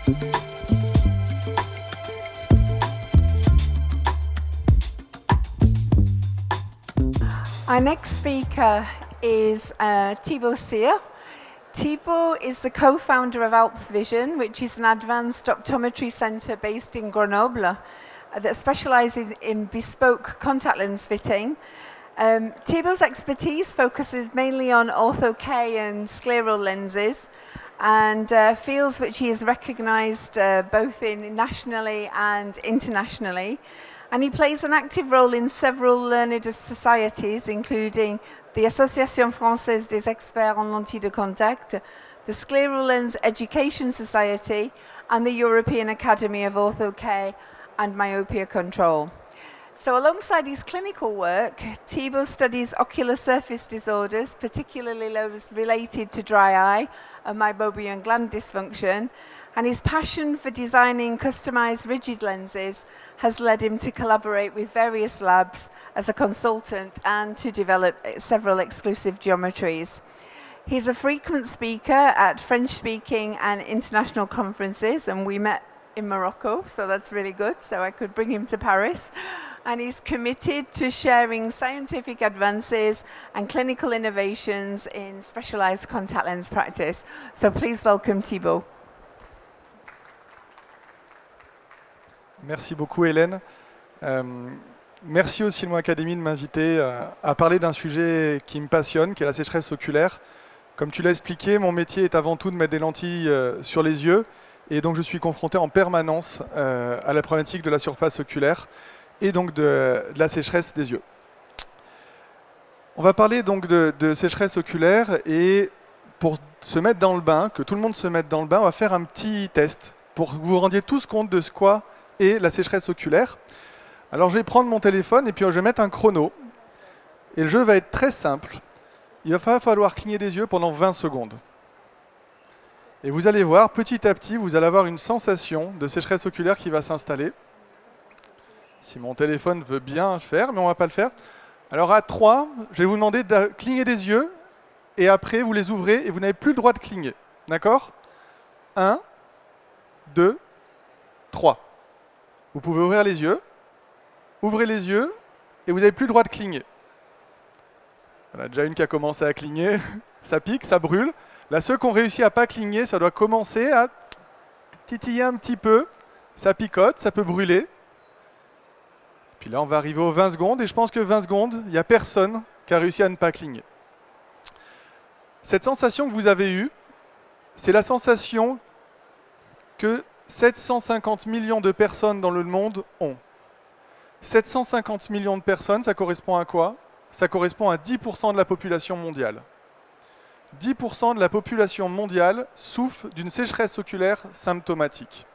Our next speaker is Thibaut Cyr. Thibaut is the co-founder of Alps Vision, which is an advanced optometry center based in Grenoble that specializes in bespoke contact lens fitting. Thibaut's expertise focuses mainly on ortho-K and scleral lenses, and fields which he has recognized both nationally and internationally. And he plays an active role in several learned societies, including the Association Française des Experts en Lentilles de Contact, the Scleral Lens Education Society, and the European Academy of Ortho-K and Myopia Control. So alongside his clinical work, Thibaut studies ocular surface disorders, particularly those related to dry eye and meibomian gland dysfunction, and his passion for designing customized rigid lenses has led him to collaborate with various labs as a consultant and to develop several exclusive geometries. He's a frequent speaker at French-speaking and international conferences, and we met in Morocco, so that's really good, so I could bring him to Paris. And he's committed to sharing scientific advances and clinical innovations in specialized contact lens practice. So please welcome Thibaut. Merci beaucoup Hélène. Merci au Silmo Academy de m'inviter à parler d'un sujet qui me passionne, qui est la sécheresse oculaire. Comme tu l'as expliqué, mon métier est avant tout de mettre des lentilles sur les yeux, et donc je suis confronté en permanence à la problématique de la surface oculaire et donc de la sécheresse des yeux. On va parler donc de sécheresse oculaire, et pour se mettre dans le bain, que tout le monde se mette dans le bain, on va faire un petit test pour que vous vous rendiez tous compte de ce quoi est la sécheresse oculaire. Alors je vais prendre mon téléphone et puis je vais mettre un chrono. Et le jeu va être très simple. Il va falloir cligner des yeux pendant 20 secondes. Et vous allez voir, petit à petit, vous allez avoir une sensation de sécheresse oculaire qui va s'installer. Si mon téléphone veut bien le faire, mais on ne va pas le faire. Alors à 3, je vais vous demander de cligner des yeux, et après vous les ouvrez et vous n'avez plus le droit de cligner. D'accord ? 1, 2, 3. Vous pouvez ouvrir les yeux, ouvrez les yeux, et vous n'avez plus le droit de cligner. Il y en a déjà une qui a commencé à cligner, ça pique, ça brûle. Là, ceux qui ont réussi à ne pas cligner, ça doit commencer à titiller un petit peu, ça picote, ça peut brûler. Puis là, on va arriver aux 20 secondes, et je pense que 20 secondes, il n'y a personne qui a réussi à ne pas cligner. Cette sensation que vous avez eue, c'est la sensation que 750 millions de personnes dans le monde ont. 750 millions de personnes, ça correspond à quoi? Ça correspond à 10% de la population mondiale. 10% de la population mondiale souffre d'une sécheresse oculaire symptomatique.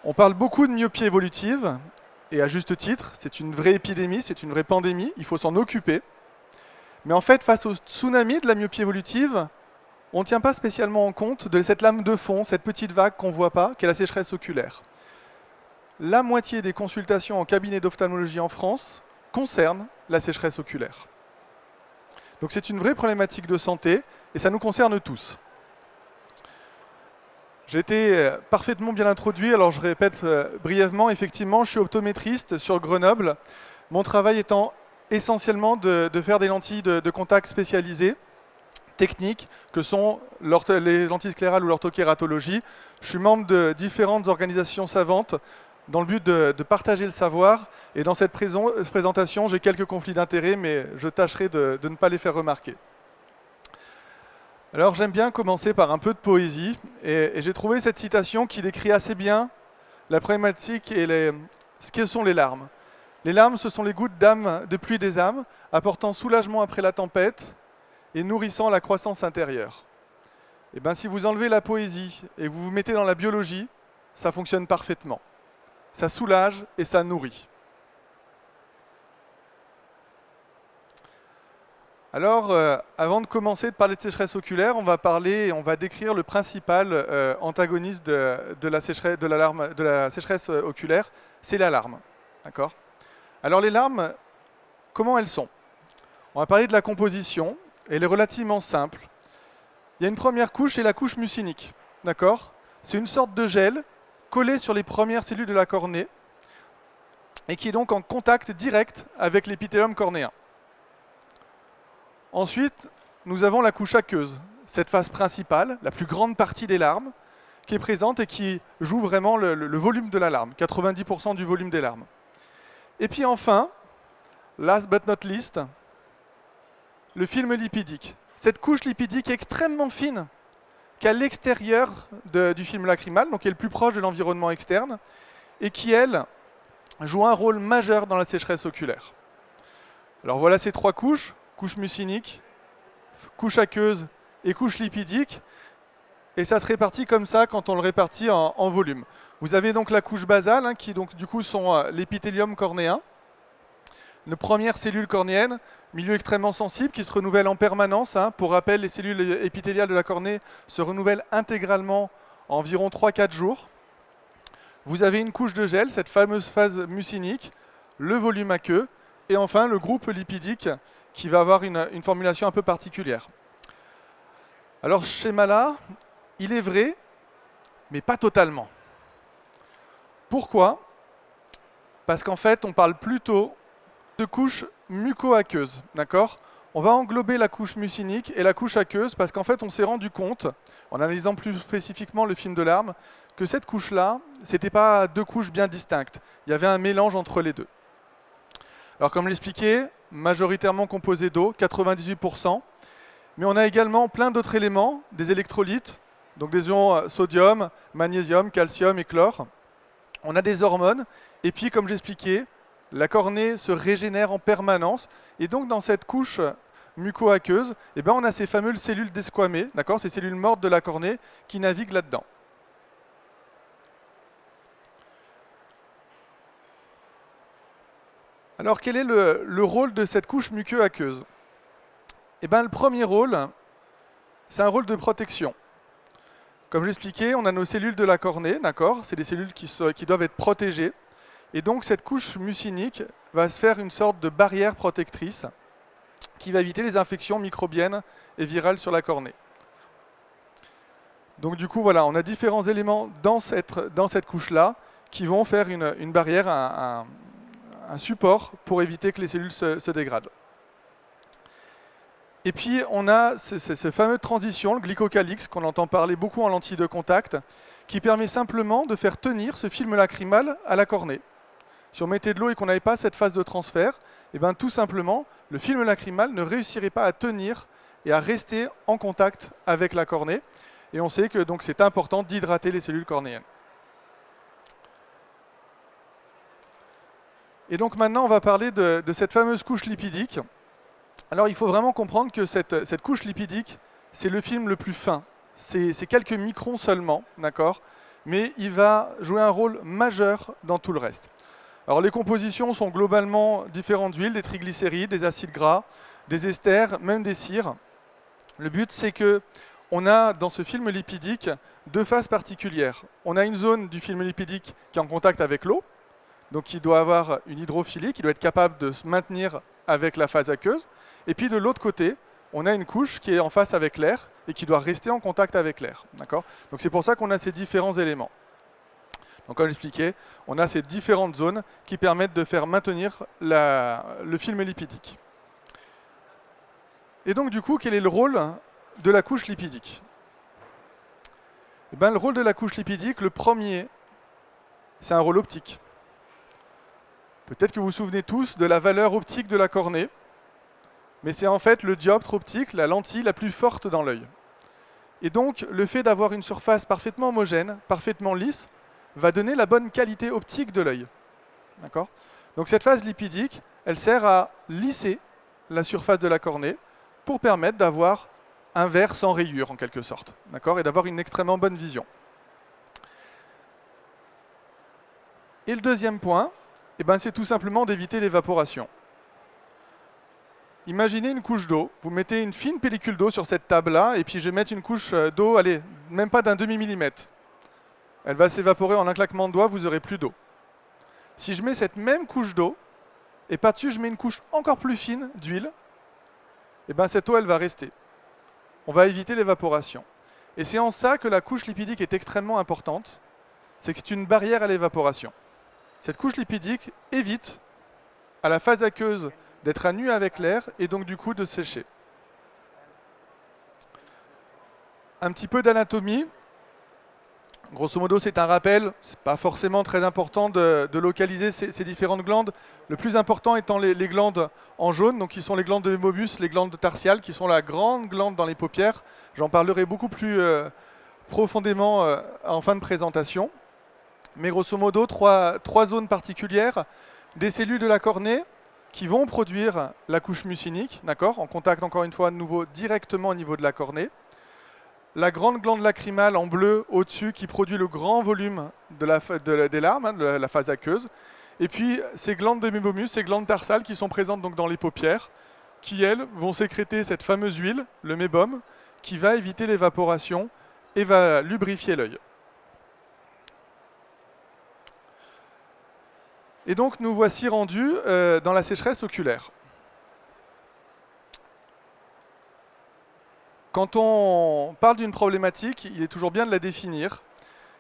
On parle beaucoup de myopie évolutive, et à juste titre, c'est une vraie épidémie, c'est une vraie pandémie, il faut s'en occuper. Mais en fait, face au tsunami de la myopie évolutive, on ne tient pas spécialement en compte de cette lame de fond, cette petite vague qu'on ne voit pas, qui est la sécheresse oculaire. La moitié des consultations en cabinet d'ophtalmologie en France concernent la sécheresse oculaire. Donc c'est une vraie problématique de santé, et ça nous concerne tous. J'ai été parfaitement bien introduit, alors je répète brièvement, effectivement, je suis optométriste sur Grenoble, mon travail étant essentiellement de faire des lentilles de contact spécialisées, techniques, que sont les lentilles sclérales ou l'orthokératologie. Je suis membre de différentes organisations savantes dans le but de partager le savoir, et dans cette présentation, j'ai quelques conflits d'intérêts, mais je tâcherai de ne pas les faire remarquer. Alors j'aime bien commencer par un peu de poésie, et j'ai trouvé cette citation qui décrit assez bien la problématique et ce que sont les larmes. Les larmes, ce sont les gouttes d'âme de pluie des âmes, apportant soulagement après la tempête et nourrissant la croissance intérieure. Et bien si vous enlevez la poésie et vous vous mettez dans la biologie, ça fonctionne parfaitement. Ça soulage et ça nourrit. Alors, avant de commencer de parler de sécheresse oculaire, on va décrire le principal antagoniste de la sécheresse oculaire, c'est l'alarme. D'accord ? Alors les larmes, comment elles sont? On va parler de la composition, et elle est relativement simple. Il y a une première couche, c'est la couche mucinique. D'accord ? c'est une sorte de gel collé sur les premières cellules de la cornée et qui est donc en contact direct avec l'épithélium cornéen. Ensuite, nous avons la couche aqueuse, cette phase principale, la plus grande partie des larmes, qui est présente et qui joue vraiment le volume de la larme, 90% du volume des larmes. Et puis enfin, last but not least, le film lipidique. Cette couche lipidique extrêmement fine, qui est à l'extérieur du film lacrymal, donc qui est le plus proche de l'environnement externe, et qui, elle, joue un rôle majeur dans la sécheresse oculaire. Alors voilà ces trois couches, couche mucinique, couche aqueuse et couche lipidique, et ça se répartit comme ça quand on le répartit en volume. Vous avez donc la couche basale, hein, qui donc du coup sont l'épithélium cornéen, une première cellule cornéenne, milieu extrêmement sensible qui se renouvelle en permanence. Hein. Pour rappel, les cellules épithéliales de la cornée se renouvellent intégralement en environ 3-4 jours. Vous avez une couche de gel, cette fameuse phase mucinique, le volume aqueux, et enfin le groupe lipidique qui va avoir une formulation un peu particulière. Alors ce schéma-là, il est vrai, mais pas totalement. Pourquoi? Parce qu'en fait, on parle plutôt de couche muco-aqueuse, d'accord? On va englober la couche mucinique et la couche aqueuse parce qu'en fait, on s'est rendu compte, en analysant plus spécifiquement le film de larmes, que cette couche-là, ce n'était pas deux couches bien distinctes. Il y avait un mélange entre les deux. Alors comme l'expliquais, majoritairement composé d'eau, 98%, mais on a également plein d'autres éléments, des électrolytes, donc des ions sodium, magnésium, calcium et chlore. On a des hormones, et puis comme j'expliquais, la cornée se régénère en permanence, et donc dans cette couche muco-aqueuse, eh ben, on a ces fameuses cellules desquamées, d'accord, ces cellules mortes de la cornée qui naviguent là-dedans. Alors quel est le rôle de cette couche muqueux-aqueuse? Eh ben, le premier rôle, c'est un rôle de protection. Comme j'expliquais, on a nos cellules de la cornée, d'accord, c'est des cellules qui doivent être protégées. Et donc cette couche mucinique va se faire une sorte de barrière protectrice qui va éviter les infections microbiennes et virales sur la cornée. Donc du coup, voilà, on a différents éléments dans cette couche-là qui vont faire une barrière, un support pour éviter que les cellules se dégradent. Et puis on a ce fameux transition, le glycocalyx, qu'on entend parler beaucoup en lentille de contact, qui permet simplement de faire tenir ce film lacrymal à la cornée. Si on mettait de l'eau et qu'on n'avait pas cette phase de transfert, eh ben, tout simplement, le film lacrymal ne réussirait pas à tenir et à rester en contact avec la cornée. Et on sait que donc c'est important d'hydrater les cellules cornéennes. Et donc maintenant, on va parler de cette fameuse couche lipidique. Alors il faut vraiment comprendre que cette couche lipidique, c'est le film le plus fin. C'est quelques microns seulement, d'accord? Mais il va jouer un rôle majeur dans tout le reste. Alors les compositions sont globalement différentes d'huiles, des triglycérides, des acides gras, des esters, même des cires. Le but, c'est que on a dans ce film lipidique deux phases particulières. On a une zone du film lipidique qui est en contact avec l'eau, donc qui doit avoir une hydrophilie, qui doit être capable de se maintenir avec la phase aqueuse. Et puis de l'autre côté, on a une couche qui est en face avec l'air et qui doit rester en contact avec l'air. Donc c'est pour ça qu'on a ces différents éléments. Donc comme j'expliquais, on a ces différentes zones qui permettent de faire maintenir le film lipidique. Et donc du coup, quel est le rôle de la couche lipidique? Eh bien, le rôle de la couche lipidique, le premier, c'est un rôle optique. Peut-être que vous vous souvenez tous de la valeur optique de la cornée, mais c'est en fait le dioptre optique, la lentille la plus forte dans l'œil. Et donc, le fait d'avoir une surface parfaitement homogène, parfaitement lisse, va donner la bonne qualité optique de l'œil. D'accord ? Donc cette phase lipidique, elle sert à lisser la surface de la cornée pour permettre d'avoir un verre sans rayures en quelque sorte, d'accord ? Et d'avoir une extrêmement bonne vision. Et le deuxième point, eh ben, c'est tout simplement d'éviter l'évaporation. Imaginez une couche d'eau, vous mettez une fine pellicule d'eau sur cette table-là, et puis je vais mettre une couche d'eau, allez, même pas d'un demi-millimètre. Elle va s'évaporer en un claquement de doigts, vous n'aurez plus d'eau. Si je mets cette même couche d'eau, et par-dessus je mets une couche encore plus fine d'huile, et ben cette eau elle va rester. On va éviter l'évaporation. Et c'est en ça que la couche lipidique est extrêmement importante, c'est que c'est une barrière à l'évaporation. Cette couche lipidique évite à la phase aqueuse d'être à nu avec l'air et donc du coup de sécher. Un petit peu d'anatomie. Grosso modo, c'est un rappel. C'est pas forcément très important de localiser ces différentes glandes. Le plus important étant les glandes en jaune, donc qui sont les glandes de Mobius, les glandes tarsiales, qui sont la grande glande dans les paupières. J'en parlerai beaucoup plus profondément en fin de présentation. Mais grosso modo, trois zones particulières. Des cellules de la cornée qui vont produire la couche mucinique, d'accord, en contact encore une fois de nouveau directement au niveau de la cornée. La grande glande lacrymale en bleu au-dessus qui produit le grand volume des larmes, hein, de la phase aqueuse. Et puis ces glandes de mébomus, ces glandes tarsales qui sont présentes donc dans les paupières, qui elles vont sécréter cette fameuse huile, le mébum, qui va éviter l'évaporation et va lubrifier l'œil. Et donc nous voici rendus dans la sécheresse oculaire. Quand on parle d'une problématique, il est toujours bien de la définir.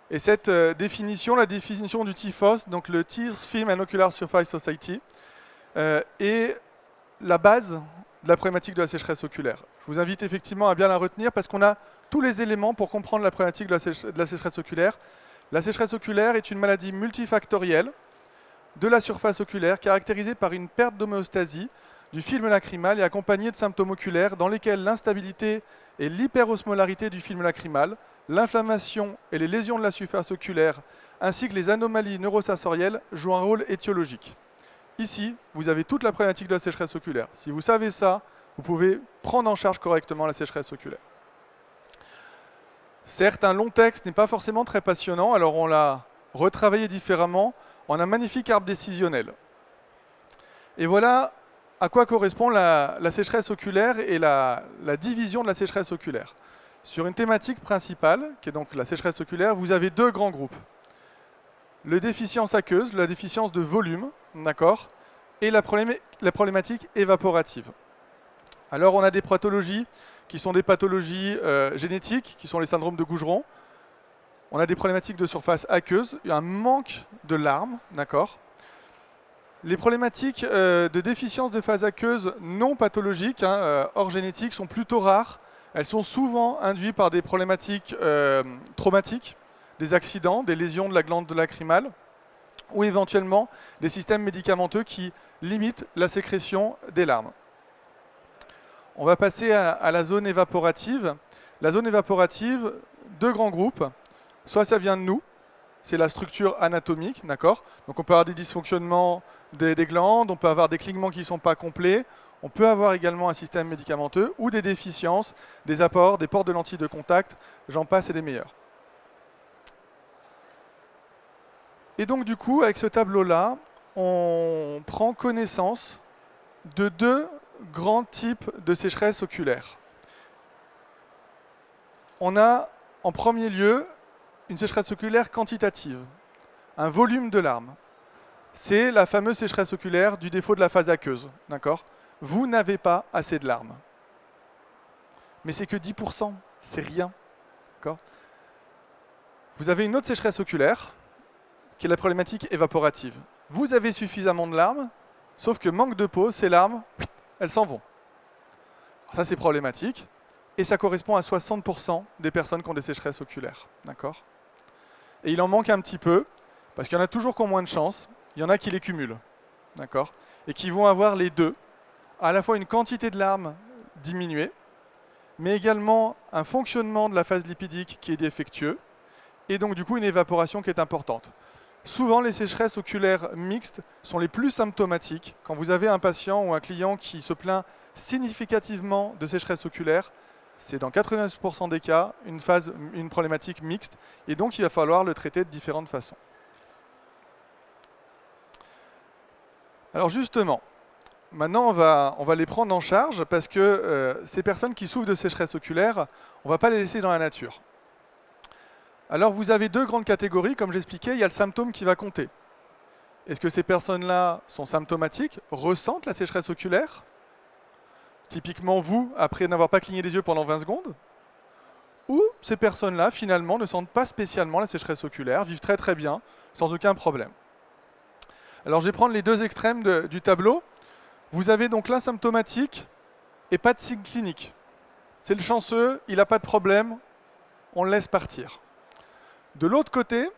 Et cette définition, la définition du TIFOS, donc le Tears Film and Ocular Surface Society, est la base de la problématique de la sécheresse oculaire. Je vous invite effectivement à bien la retenir parce qu'on a tous les éléments pour comprendre la problématique de la sécheresse oculaire. La sécheresse oculaire est une maladie multifactorielle de la surface oculaire caractérisée par une perte d'homéostasie du film lacrymal et accompagnée de symptômes oculaires dans lesquels l'instabilité et l'hyperosmolarité du film lacrymal, l'inflammation et les lésions de la surface oculaire, ainsi que les anomalies neurosensorielles jouent un rôle étiologique. Ici, vous avez toute la problématique de la sécheresse oculaire. Si vous savez ça, vous pouvez prendre en charge correctement la sécheresse oculaire. Certes, un long texte n'est pas forcément très passionnant, alors on l'a retravaillé différemment en un magnifique arbre décisionnel. Et voilà à quoi correspond la sécheresse oculaire et la division de la sécheresse oculaire. Sur une thématique principale, qui est donc la sécheresse oculaire, vous avez deux grands groupes. Le déficience aqueuse, la déficience de volume, d'accord, et la problématique évaporative. Alors on a des pathologies qui sont des pathologies génétiques, qui sont les syndromes de Gougeron. On a des problématiques de surface aqueuse, un manque de larmes, d'accord. Les problématiques de déficience de phase aqueuse non pathologiques, hors génétique, sont plutôt rares. Elles sont souvent induites par des problématiques traumatiques, des accidents, des lésions de la glande lacrymale, ou éventuellement des systèmes médicamenteux qui limitent la sécrétion des larmes. On va passer à la zone évaporative. La zone évaporative, deux grands groupes. Soit ça vient de nous, c'est la structure anatomique, d'accord. Donc on peut avoir des dysfonctionnements des glandes, on peut avoir des clignements qui ne sont pas complets, on peut avoir également un système médicamenteux ou des déficiences, des apports, des ports de lentilles de contact, j'en passe et des meilleurs. Et donc du coup, avec ce tableau-là, on prend connaissance de deux grands types de sécheresse oculaire. On a en premier lieu une sécheresse oculaire quantitative, un volume de larmes. C'est la fameuse sécheresse oculaire du défaut de la phase aqueuse, d'accord. Vous n'avez pas assez de larmes. Mais c'est que 10%, c'est rien, d'accord. Vous avez une autre sécheresse oculaire, qui est la problématique évaporative. Vous avez suffisamment de larmes, sauf que manque de peau, ces larmes, elles s'en vont. Alors ça c'est problématique, et ça correspond à 60% des personnes qui ont des sécheresses oculaires, d'accord. Et il en manque un petit peu, parce qu'il y en a toujours qui ont moins de chance, il y en a qui les cumulent, d'accord, et qui vont avoir les deux, à la fois une quantité de larmes diminuée, mais également un fonctionnement de la phase lipidique qui est défectueux, et donc du coup une évaporation qui est importante. Souvent, les sécheresses oculaires mixtes sont les plus symptomatiques. Quand vous avez un patient ou un client qui se plaint significativement de sécheresse oculaire, c'est dans 99% des cas une problématique mixte, et donc il va falloir le traiter de différentes façons. Alors justement, maintenant on va les prendre en charge parce que ces personnes qui souffrent de sécheresse oculaire, on ne va pas les laisser dans la nature. Alors vous avez deux grandes catégories, comme j'expliquais, il y a le symptôme qui va compter. Est-ce que ces personnes-là sont symptomatiques, ressentent la sécheresse oculaire? Typiquement vous, après n'avoir pas cligné les yeux pendant 20 secondes? ou ces personnes-là, finalement, ne sentent pas spécialement la sécheresse oculaire, vivent très très bien, sans aucun problème. Alors je vais prendre les deux extrêmes du tableau. Vous avez donc l'asymptomatique et pas de signe clinique. C'est le chanceux, il n'a pas de problème, on le laisse partir. De l'autre côté,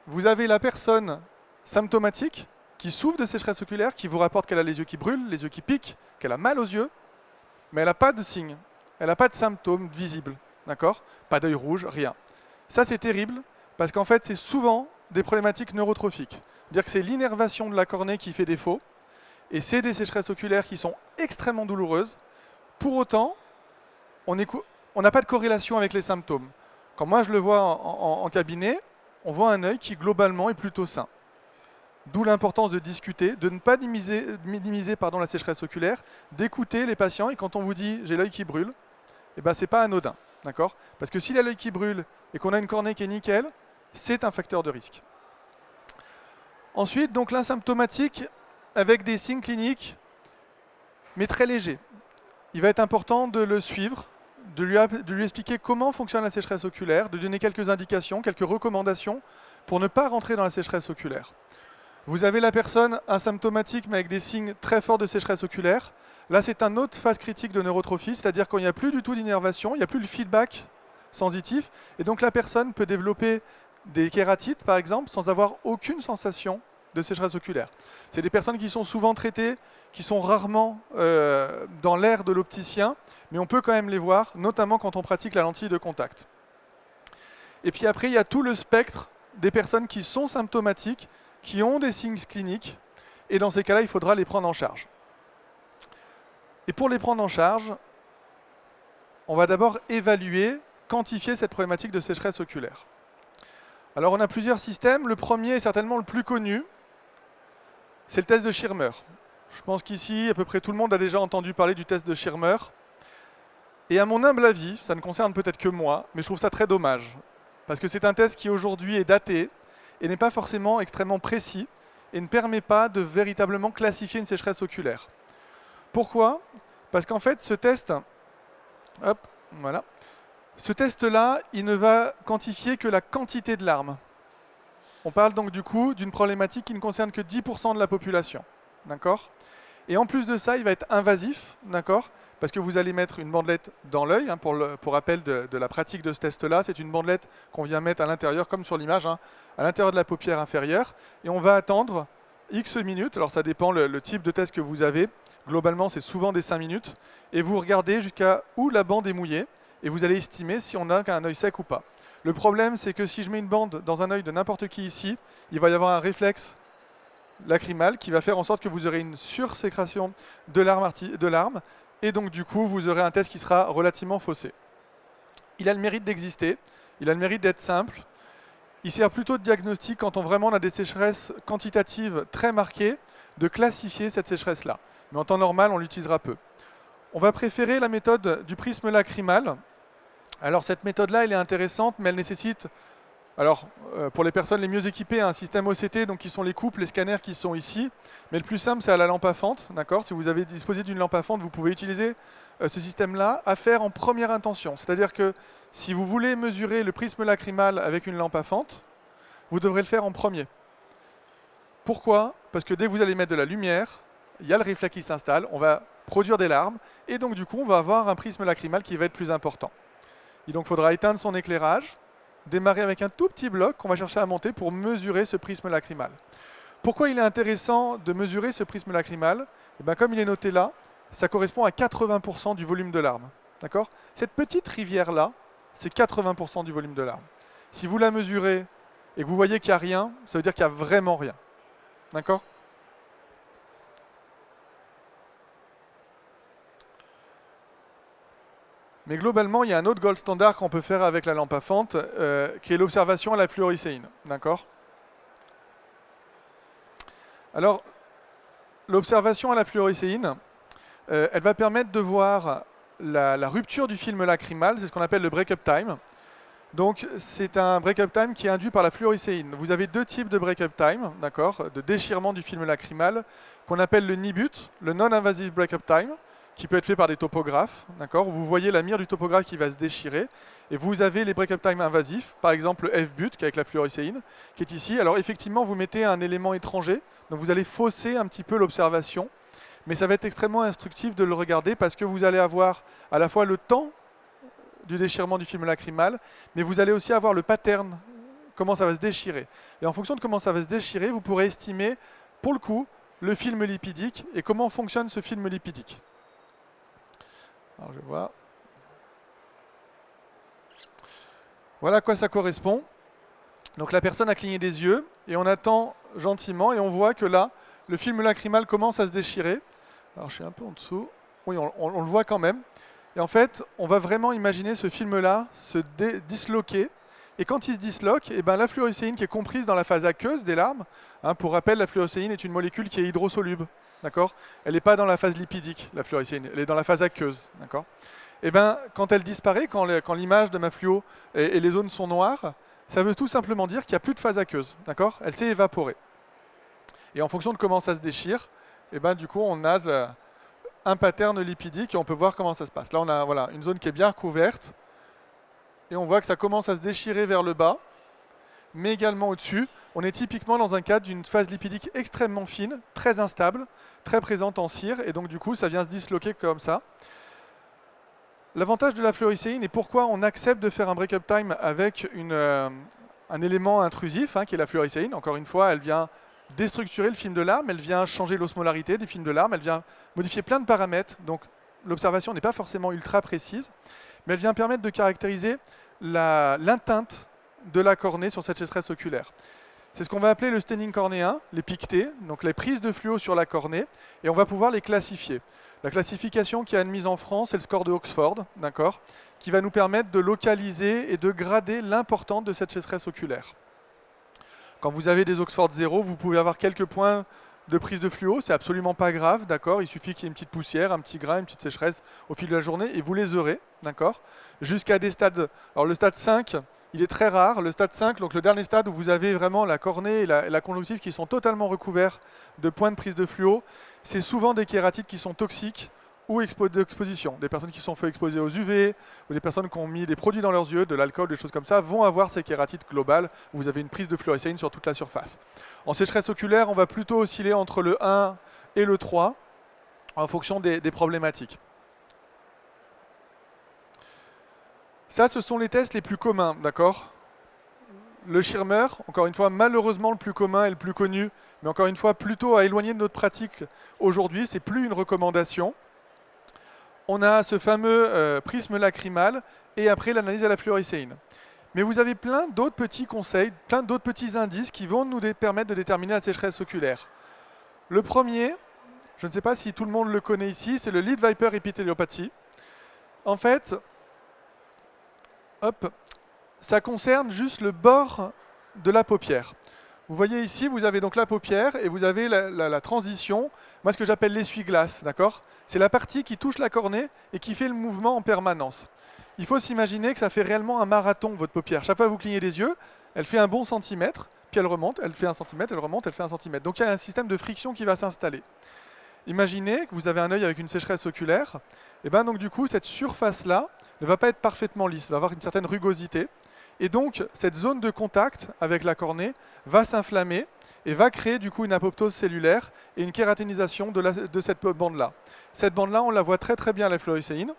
vous avez la personne symptomatique qui souffre de sécheresse oculaire, qui vous rapporte qu'elle a les yeux qui brûlent, les yeux qui piquent, qu'elle a mal aux yeux, mais elle n'a pas de signes, elle n'a pas de symptômes visibles, d'accord? Pas d'œil rouge, rien. Ça c'est terrible, parce qu'en fait c'est souvent des problématiques neurotrophiques. C'est-à-dire que c'est l'innervation de la cornée qui fait défaut, et c'est des sécheresses oculaires qui sont extrêmement douloureuses. Pour autant, on n'a pas de corrélation avec les symptômes. Quand moi je le vois en cabinet, on voit un œil qui globalement est plutôt sain. D'où l'importance de discuter, de ne pas minimiser la sécheresse oculaire, d'écouter les patients, et quand on vous dit j'ai l'œil qui brûle, eh ben, c'est pas anodin, d'accord? Parce que s'il a l'œil qui brûle et qu'on a une cornée qui est nickel, c'est un facteur de risque. Ensuite, donc l'asymptomatique avec des signes cliniques, mais très légers. Il va être important de le suivre, de lui expliquer comment fonctionne la sécheresse oculaire, de donner quelques indications, quelques recommandations pour ne pas rentrer dans la sécheresse oculaire. Vous avez la personne asymptomatique mais avec des signes très forts de sécheresse oculaire. Là, c'est une autre phase critique de neurotrophie, c'est-à-dire qu'il n'y a plus du tout d'innervation, il n'y a plus le feedback sensitif, et donc la personne peut développer des kératites, par exemple, sans avoir aucune sensation de sécheresse oculaire. C'est des personnes qui sont souvent traitées, qui sont rarement dans l'aire de l'opticien, mais on peut quand même les voir, notamment quand on pratique la lentille de contact. Et puis après, il y a tout le spectre des personnes qui sont symptomatiques, qui ont des signes cliniques, et dans ces cas-là, il faudra les prendre en charge. Et pour les prendre en charge, on va d'abord évaluer, quantifier cette problématique de sécheresse oculaire. Alors on a plusieurs systèmes. Le premier est certainement le plus connu, c'est le test de Schirmer. Je pense qu'ici, à peu près tout le monde a déjà entendu parler du test de Schirmer. Et à mon humble avis, ça ne concerne peut-être que moi, mais je trouve ça très dommage. Parce que c'est un test qui aujourd'hui est daté et n'est pas forcément extrêmement précis et ne permet pas de véritablement classifier une sécheresse oculaire. Pourquoi? Parce qu'en fait, ce test, voilà, ce test-là, il ne va quantifier que la quantité de larmes. On parle donc du coup d'une problématique qui ne concerne que 10% de la population. D'accord? Et en plus de ça, il va être invasif, d'accord? Parce que vous allez mettre une bandelette dans l'œil, hein, pour rappel de la pratique de ce test-là. C'est une bandelette qu'on vient mettre à l'intérieur, comme sur l'image, hein, à l'intérieur de la paupière inférieure. Et on va attendre X minutes. Alors ça dépend le type de test que vous avez. Globalement, c'est souvent des 5 minutes. Et vous regardez jusqu'à où la bande est mouillée. Et vous allez estimer si on a un œil sec ou pas. Le problème, c'est que si je mets une bande dans un œil de n'importe qui ici, il va y avoir un réflexe lacrymal qui va faire en sorte que vous aurez une sursécrétion de larmes, et donc du coup vous aurez un test qui sera relativement faussé. Il a le mérite d'exister, il a le mérite d'être simple, il sert plutôt de diagnostic quand on a des sécheresses quantitatives très marquées, de classifier cette sécheresse-là. Mais en temps normal, on l'utilisera peu. On va préférer la méthode du prisme lacrymal. Alors cette méthode-là, elle est intéressante, mais elle nécessite, pour les personnes les mieux équipées, un système OCT, donc qui sont les coupes, les scanners qui sont ici. Mais le plus simple, c'est à la lampe à fente. D'accord ? Si vous avez disposé d'une lampe à fente, vous pouvez utiliser ce système-là à faire en première intention. C'est-à-dire que si vous voulez mesurer le prisme lacrymal avec une lampe à fente, vous devrez le faire en premier. Pourquoi ? Parce que dès que vous allez mettre de la lumière, il y a le réflexe qui s'installe, on va produire des larmes, et donc du coup, on va avoir un prisme lacrymal qui va être plus important. Et donc il faudra éteindre son éclairage, démarrer avec un tout petit bloc qu'on va chercher à monter pour mesurer ce prisme lacrymal. Pourquoi il est intéressant de mesurer ce prisme lacrymal ? Eh bien, comme il est noté là, ça correspond à 80% du volume de larmes. D'accord ? Cette petite rivière-là, c'est 80% du volume de larmes. Si vous la mesurez et que vous voyez qu'il n'y a rien, ça veut dire qu'il n'y a vraiment rien. D'accord ? Mais globalement, il y a un autre gold standard qu'on peut faire avec la lampe à fente, qui est l'observation à la fluorescéine. D'accord ? Alors, l'observation à la fluorescéine, elle va permettre de voir la rupture du film lacrymal, c'est ce qu'on appelle le break-up time. Donc, c'est un break-up time qui est induit par la fluorescéine. Vous avez deux types de break-up time, d'accord, de déchirement du film lacrymal, qu'on appelle le NIBUT, le non-invasive break-up time, qui peut être fait par des topographes, d'accord. Vous voyez la mire du topographe qui va se déchirer, et vous avez les break-up time invasifs, par exemple le F-but, qui est avec la fluorescéine, qui est ici. Alors effectivement, vous mettez un élément étranger, donc vous allez fausser un petit peu l'observation, mais ça va être extrêmement instructif de le regarder parce que vous allez avoir à la fois le temps du déchirement du film lacrymal, mais vous allez aussi avoir le pattern, comment ça va se déchirer. Et en fonction de comment ça va se déchirer, vous pourrez estimer, pour le coup, le film lipidique et comment fonctionne ce film lipidique. Alors je vois. Voilà à quoi ça correspond. Donc la personne a cligné des yeux et on attend gentiment et on voit que là, le film lacrymal commence à se déchirer. Alors je suis un peu en dessous. Oui, on le voit quand même. Et en fait, on va vraiment imaginer ce film-là se disloquer. Et quand il se disloque, eh ben, la fluorescéine qui est comprise dans la phase aqueuse des larmes, hein, pour rappel, la fluorescéine est une molécule qui est hydrosoluble. D'accord. Elle n'est pas dans la phase lipidique, la fluorescéine, elle est dans la phase aqueuse. D'accord. Et ben, quand elle disparaît, quand l'image de ma fluo et les zones sont noires, ça veut tout simplement dire qu'il n'y a plus de phase aqueuse. D'accord. Elle s'est évaporée. Et en fonction de comment ça se déchire, et ben, du coup, on a un pattern lipidique et on peut voir comment ça se passe. Là, on a voilà, une zone qui est bien recouverte et on voit que ça commence à se déchirer vers le bas, mais également au-dessus. On est typiquement dans un cadre d'une phase lipidique extrêmement fine, très instable, très présente en cire, et donc du coup, ça vient se disloquer comme ça. L'avantage de la fluorescéine et pourquoi on accepte de faire un break-up time avec un élément intrusif, hein, qui est la fluorescéine. Encore une fois, elle vient déstructurer le film de larme, elle vient changer l'osmolarité des films de larme, elle vient modifier plein de paramètres. Donc l'observation n'est pas forcément ultra précise, mais elle vient permettre de caractériser l'atteinte de la cornée sur cette sécheresse oculaire. C'est ce qu'on va appeler le staining cornéen, les piquetés, donc les prises de fluo sur la cornée, et on va pouvoir les classifier. La classification qui est admise en France, c'est le score de Oxford, d'accord, qui va nous permettre de localiser et de grader l'importance de cette sécheresse oculaire. Quand vous avez des Oxford 0, vous pouvez avoir quelques points de prise de fluo, c'est absolument pas grave, d'accord. Il suffit qu'il y ait une petite poussière, un petit grain, une petite sécheresse au fil de la journée et vous les aurez, d'accord. Jusqu'à des stades. Alors le stade 5, il est très rare. Le stade 5, donc le dernier stade où vous avez vraiment la cornée et la conjonctive qui sont totalement recouverts de points de prise de fluo, c'est souvent des kératites qui sont toxiques ou d'exposition. Des personnes qui sont fait exposer aux UV ou des personnes qui ont mis des produits dans leurs yeux, de l'alcool, des choses comme ça, vont avoir ces kératites globales où vous avez une prise de fluorescéine sur toute la surface. En sécheresse oculaire, on va plutôt osciller entre le 1 et le 3 en fonction des problématiques. Ça, ce sont les tests les plus communs, d'accord. Le Schirmer, encore une fois, malheureusement le plus commun et le plus connu, mais encore une fois, plutôt à éloigner de notre pratique aujourd'hui, c'est plus une recommandation. On a ce fameux prisme lacrymal et après l'analyse à la fluorescéine. Mais vous avez plein d'autres petits conseils, plein d'autres petits indices qui vont nous permettre de déterminer la sécheresse oculaire. Le premier, je ne sais pas si tout le monde le connaît ici, c'est le Lead Viper épitéliopathie. En fait, hop, ça concerne juste le bord de la paupière. Vous voyez ici, vous avez donc la paupière et vous avez la transition, moi ce que j'appelle l'essuie-glace, d'accord. C'est la partie qui touche la cornée et qui fait le mouvement en permanence. Il faut s'imaginer que ça fait réellement un marathon, votre paupière. Chaque fois que vous clignez des yeux, elle fait un bon centimètre, puis elle remonte, elle fait un centimètre, elle remonte, elle fait un centimètre. Donc il y a un système de friction qui va s'installer. Imaginez que vous avez un œil avec une sécheresse oculaire, et bien donc du coup cette surface-là ne va pas être parfaitement lisse, va avoir une certaine rugosité. Et donc, cette zone de contact avec la cornée va s'inflammer et va créer du coup une apoptose cellulaire et une kératénisation de cette bande-là. Cette bande-là, on la voit très très bien à la fluorescéine,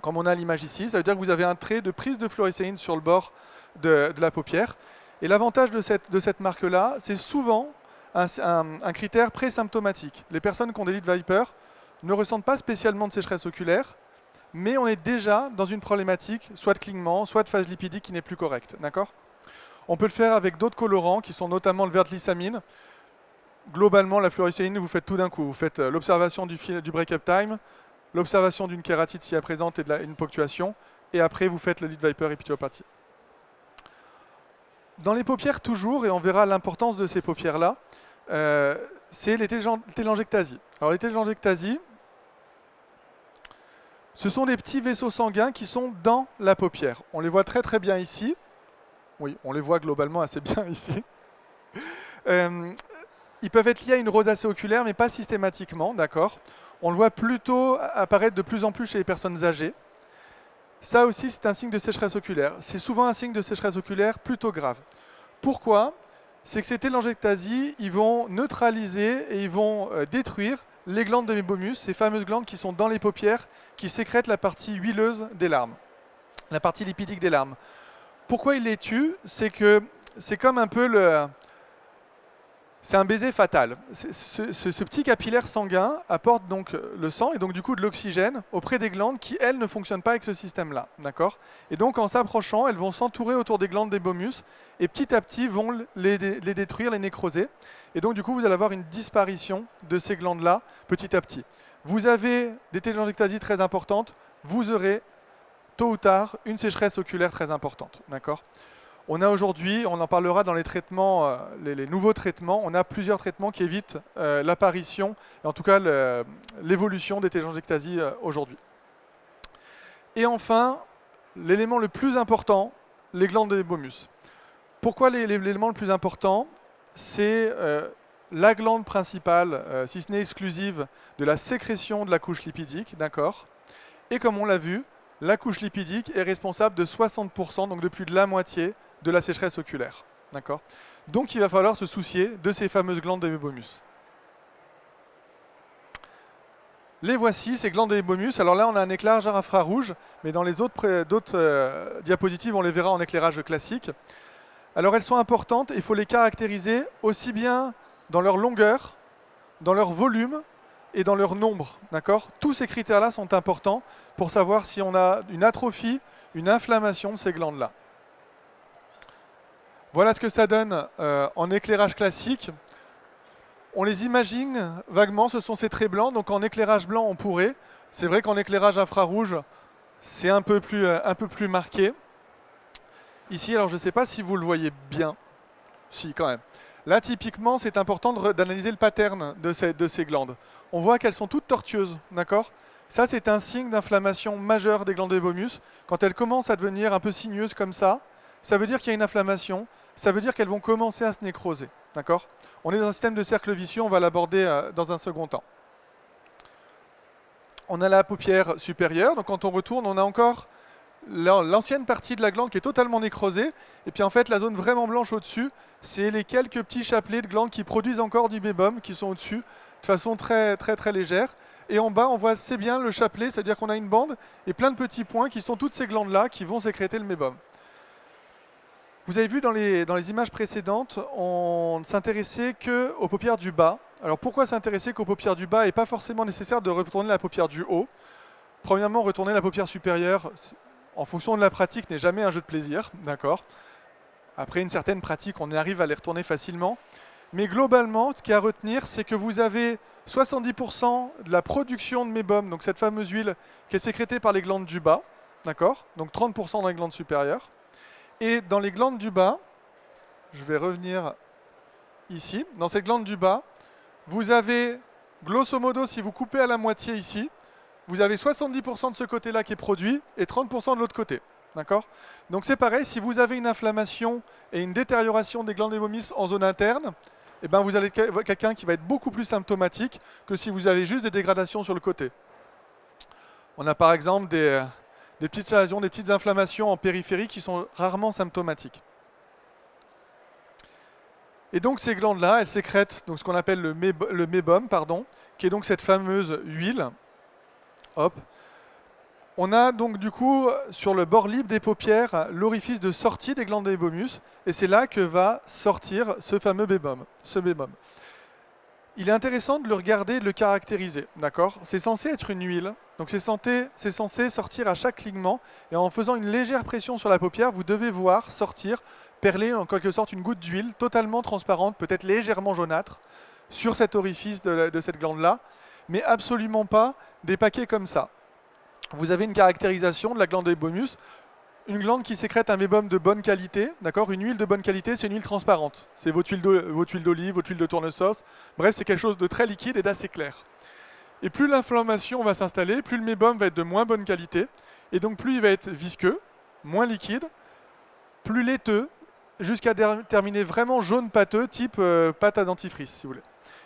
comme on a l'image ici. Ça veut dire que vous avez un trait de prise de fluorescéine sur le bord de la paupière. Et l'avantage de cette marque-là, c'est souvent un critère présymptomatique. Les personnes qui ont des Lead Viper ne ressentent pas spécialement de sécheresse oculaire, mais on est déjà dans une problématique soit de clignement, soit de phase lipidique qui n'est plus correcte. D'accord ? On peut le faire avec d'autres colorants qui sont notamment le vert de l'hysamine. Globalement, la fluorescéine, vous faites tout d'un coup. Vous faites l'observation du break-up time, l'observation d'une kératite si elle est présente et une ponctuation, et après vous faites le Lead Viper épitéliopathie. Dans les paupières toujours, et on verra l'importance de ces paupières-là, c'est les téléangiectasies. Alors les téléangiectasies, ce sont des petits vaisseaux sanguins qui sont dans la paupière. On les voit très très bien ici. Oui, on les voit globalement assez bien ici. Ils peuvent être liés à une rosacée oculaire, mais pas systématiquement, d'accord. On le voit plutôt apparaître de plus en plus chez les personnes âgées. Ça aussi, c'est un signe de sécheresse oculaire. C'est souvent un signe de sécheresse oculaire plutôt grave. Pourquoi? C'est que ces télangiectasies, ils vont neutraliser et ils vont détruire les glandes de mébomus, ces fameuses glandes qui sont dans les paupières, qui sécrètent la partie huileuse des larmes, la partie lipidique des larmes. Pourquoi ils les tuent? C'est que c'est comme un peu le... C'est un baiser fatal. Ce petit capillaire sanguin apporte donc le sang et donc du coup de l'oxygène auprès des glandes qui, elles, ne fonctionnent pas avec ce système-là. D'accord? Et donc en s'approchant, elles vont s'entourer autour des glandes des mébomus et petit à petit vont les détruire, les nécroser. Et donc du coup, vous allez avoir une disparition de ces glandes-là petit à petit. Vous avez des télangiectasies très importantes, vous aurez tôt ou tard une sécheresse oculaire très importante. D'accord? On a aujourd'hui, on en parlera dans les traitements, les nouveaux traitements, on a plusieurs traitements qui évitent l'apparition, et en tout cas l'évolution des télangiectasies aujourd'hui. Et enfin, l'élément le plus important, les glandes des mébomus. Pourquoi l'élément le plus important? C'est la glande principale, si ce n'est exclusive, de la sécrétion de la couche lipidique, d'accord? Et comme on l'a vu, la couche lipidique est responsable de 60%, donc de plus de la moitié, de la sécheresse oculaire. D'accord? Donc il va falloir se soucier de ces fameuses glandes des mébomus. Les voici, ces glandes des mébomus. Alors là, on a un éclairage infrarouge, mais dans les autres diapositives, on les verra en éclairage classique. Alors elles sont importantes, il faut les caractériser aussi bien dans leur longueur, dans leur volume et dans leur nombre. D'accord? Tous ces critères-là sont importants pour savoir si on a une atrophie, une inflammation de ces glandes-là. Voilà ce que ça donne en éclairage classique. On les imagine vaguement, ce sont ces traits blancs. Donc en éclairage blanc, on pourrait. C'est vrai qu'en éclairage infrarouge, c'est un peu plus marqué. Ici, alors je ne sais pas si vous le voyez bien. Si, quand même. Là, typiquement, c'est important d'analyser le pattern de ces glandes. On voit qu'elles sont toutes tortueuses, d'accord? Ça, c'est un signe d'inflammation majeure des glandes des mébomus. Quand elles commencent à devenir un peu sinueuses comme ça veut dire qu'il y a une inflammation, ça veut dire qu'elles vont commencer à se nécroser. D'accord? On est dans un système de cercle vicieux, on va l'aborder dans un second temps. On a la paupière supérieure, donc quand on retourne, on a encore l'ancienne partie de la glande qui est totalement nécrosée, et puis en fait la zone vraiment blanche au-dessus, c'est les quelques petits chapelets de glandes qui produisent encore du mébum, qui sont au-dessus, de façon très légère. Et en bas, on voit c'est bien le chapelet, c'est-à-dire qu'on a une bande et plein de petits points qui sont toutes ces glandes-là qui vont sécréter le mébum. Vous avez vu dans les images précédentes, on ne s'intéressait qu'aux paupières du bas. Alors pourquoi s'intéresser qu'aux paupières du bas et pas forcément nécessaire de retourner la paupière du haut? Premièrement, retourner la paupière supérieure, en fonction de la pratique, n'est jamais un jeu de plaisir, d'accord? Après une certaine pratique, on arrive à les retourner facilement. Mais globalement, ce qu'il y a à retenir, c'est que vous avez 70% de la production de mébum, donc cette fameuse huile qui est sécrétée par les glandes du bas, d'accord? Donc 30% dans les glandes supérieures. Et dans les glandes du bas, je vais revenir ici, dans cette glande du bas, vous avez, grosso modo, si vous coupez à la moitié ici, vous avez 70% de ce côté-là qui est produit et 30% de l'autre côté. D'accord? Donc c'est pareil, si vous avez une inflammation et une détérioration des glandes mébomus en zone interne, eh ben vous avez quelqu'un qui va être beaucoup plus symptomatique que si vous avez juste des dégradations sur le côté. On a par exemple des petites lésions, des petites inflammations en périphérie qui sont rarement symptomatiques. Et donc ces glandes-là, elles sécrètent donc ce qu'on appelle le mébum, qui est donc cette fameuse huile. Hop. On a donc du coup sur le bord libre des paupières l'orifice de sortie des glandes des mébomus, et c'est là que va sortir ce fameux mébum. Il est intéressant de le regarder, de le caractériser, d'accord? C'est censé être une huile, donc c'est censé sortir à chaque clignement, et en faisant une légère pression sur la paupière, vous devez voir sortir, perler en quelque sorte une goutte d'huile totalement transparente, peut-être légèrement jaunâtre, sur cet orifice de cette glande-là, mais absolument pas des paquets comme ça. Vous avez une caractérisation de la glande des mébomus, une glande qui sécrète un mébum de bonne qualité, d'accord? Une huile de bonne qualité, c'est une huile transparente. C'est votre huile d'olive, votre huile de tournesauce. Bref, c'est quelque chose de très liquide et d'assez clair. Et plus l'inflammation va s'installer, plus le mébum va être de moins bonne qualité. Et donc plus il va être visqueux, moins liquide, plus laiteux, jusqu'à terminer vraiment jaune pâteux, type pâte à dentifrice, si vous voulez.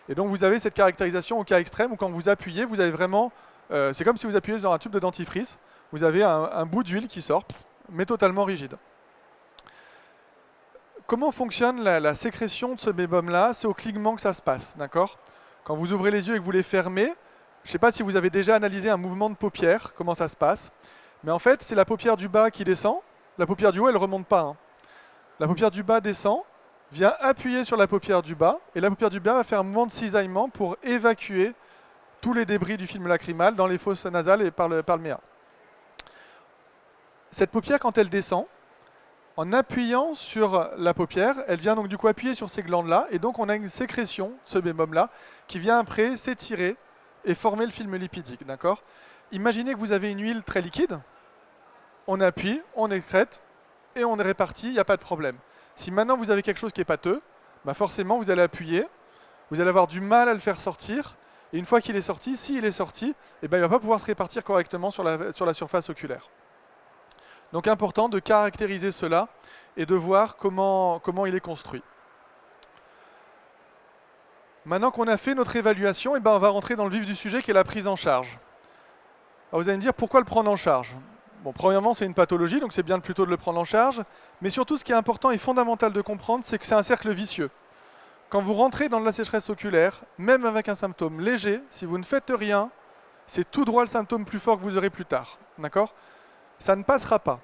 Et donc vous avez cette caractérisation au cas extrême où quand vous appuyez, vous avez vraiment... c'est comme si vous appuyez sur un tube de dentifrice, vous avez un bout d'huile qui sort, mais totalement rigide. Comment fonctionne la sécrétion de ce mébum-là? C'est au clignement que ça se passe, d'accord? Quand vous ouvrez les yeux et que vous les fermez, je ne sais pas si vous avez déjà analysé un mouvement de paupière, comment ça se passe, mais en fait, c'est la paupière du bas qui descend, la paupière du haut, elle ne remonte pas, hein. La paupière du bas descend, vient appuyer sur la paupière du bas, et la paupière du bas va faire un mouvement de cisaillement pour évacuer tous les débris du film lacrymal dans les fosses nasales et par le méa. Cette paupière, quand elle descend, en appuyant sur la paupière, elle vient donc du coup appuyer sur ces glandes-là, et donc on a une sécrétion, ce mébum-là, qui vient après s'étirer et former le film lipidique, d'accord? Imaginez que vous avez une huile très liquide, on appuie, on écrète, et on est réparti, il n'y a pas de problème. Si maintenant vous avez quelque chose qui est pâteux, bah forcément vous allez appuyer, vous allez avoir du mal à le faire sortir, et une fois qu'il est sorti, s'il est sorti, eh ben, il ne va pas pouvoir se répartir correctement sur la surface oculaire. Donc important de caractériser cela et de voir comment il est construit. Maintenant qu'on a fait notre évaluation, eh ben, on va rentrer dans le vif du sujet qui est la prise en charge. Alors vous allez me dire pourquoi le prendre en charge? Bon, premièrement, c'est une pathologie, donc c'est bien plutôt de le prendre en charge. Mais surtout, ce qui est important et fondamental de comprendre, c'est que c'est un cercle vicieux. Quand vous rentrez dans de la sécheresse oculaire, même avec un symptôme léger, si vous ne faites rien, c'est tout droit le symptôme plus fort que vous aurez plus tard. D'accord? Ça ne passera pas.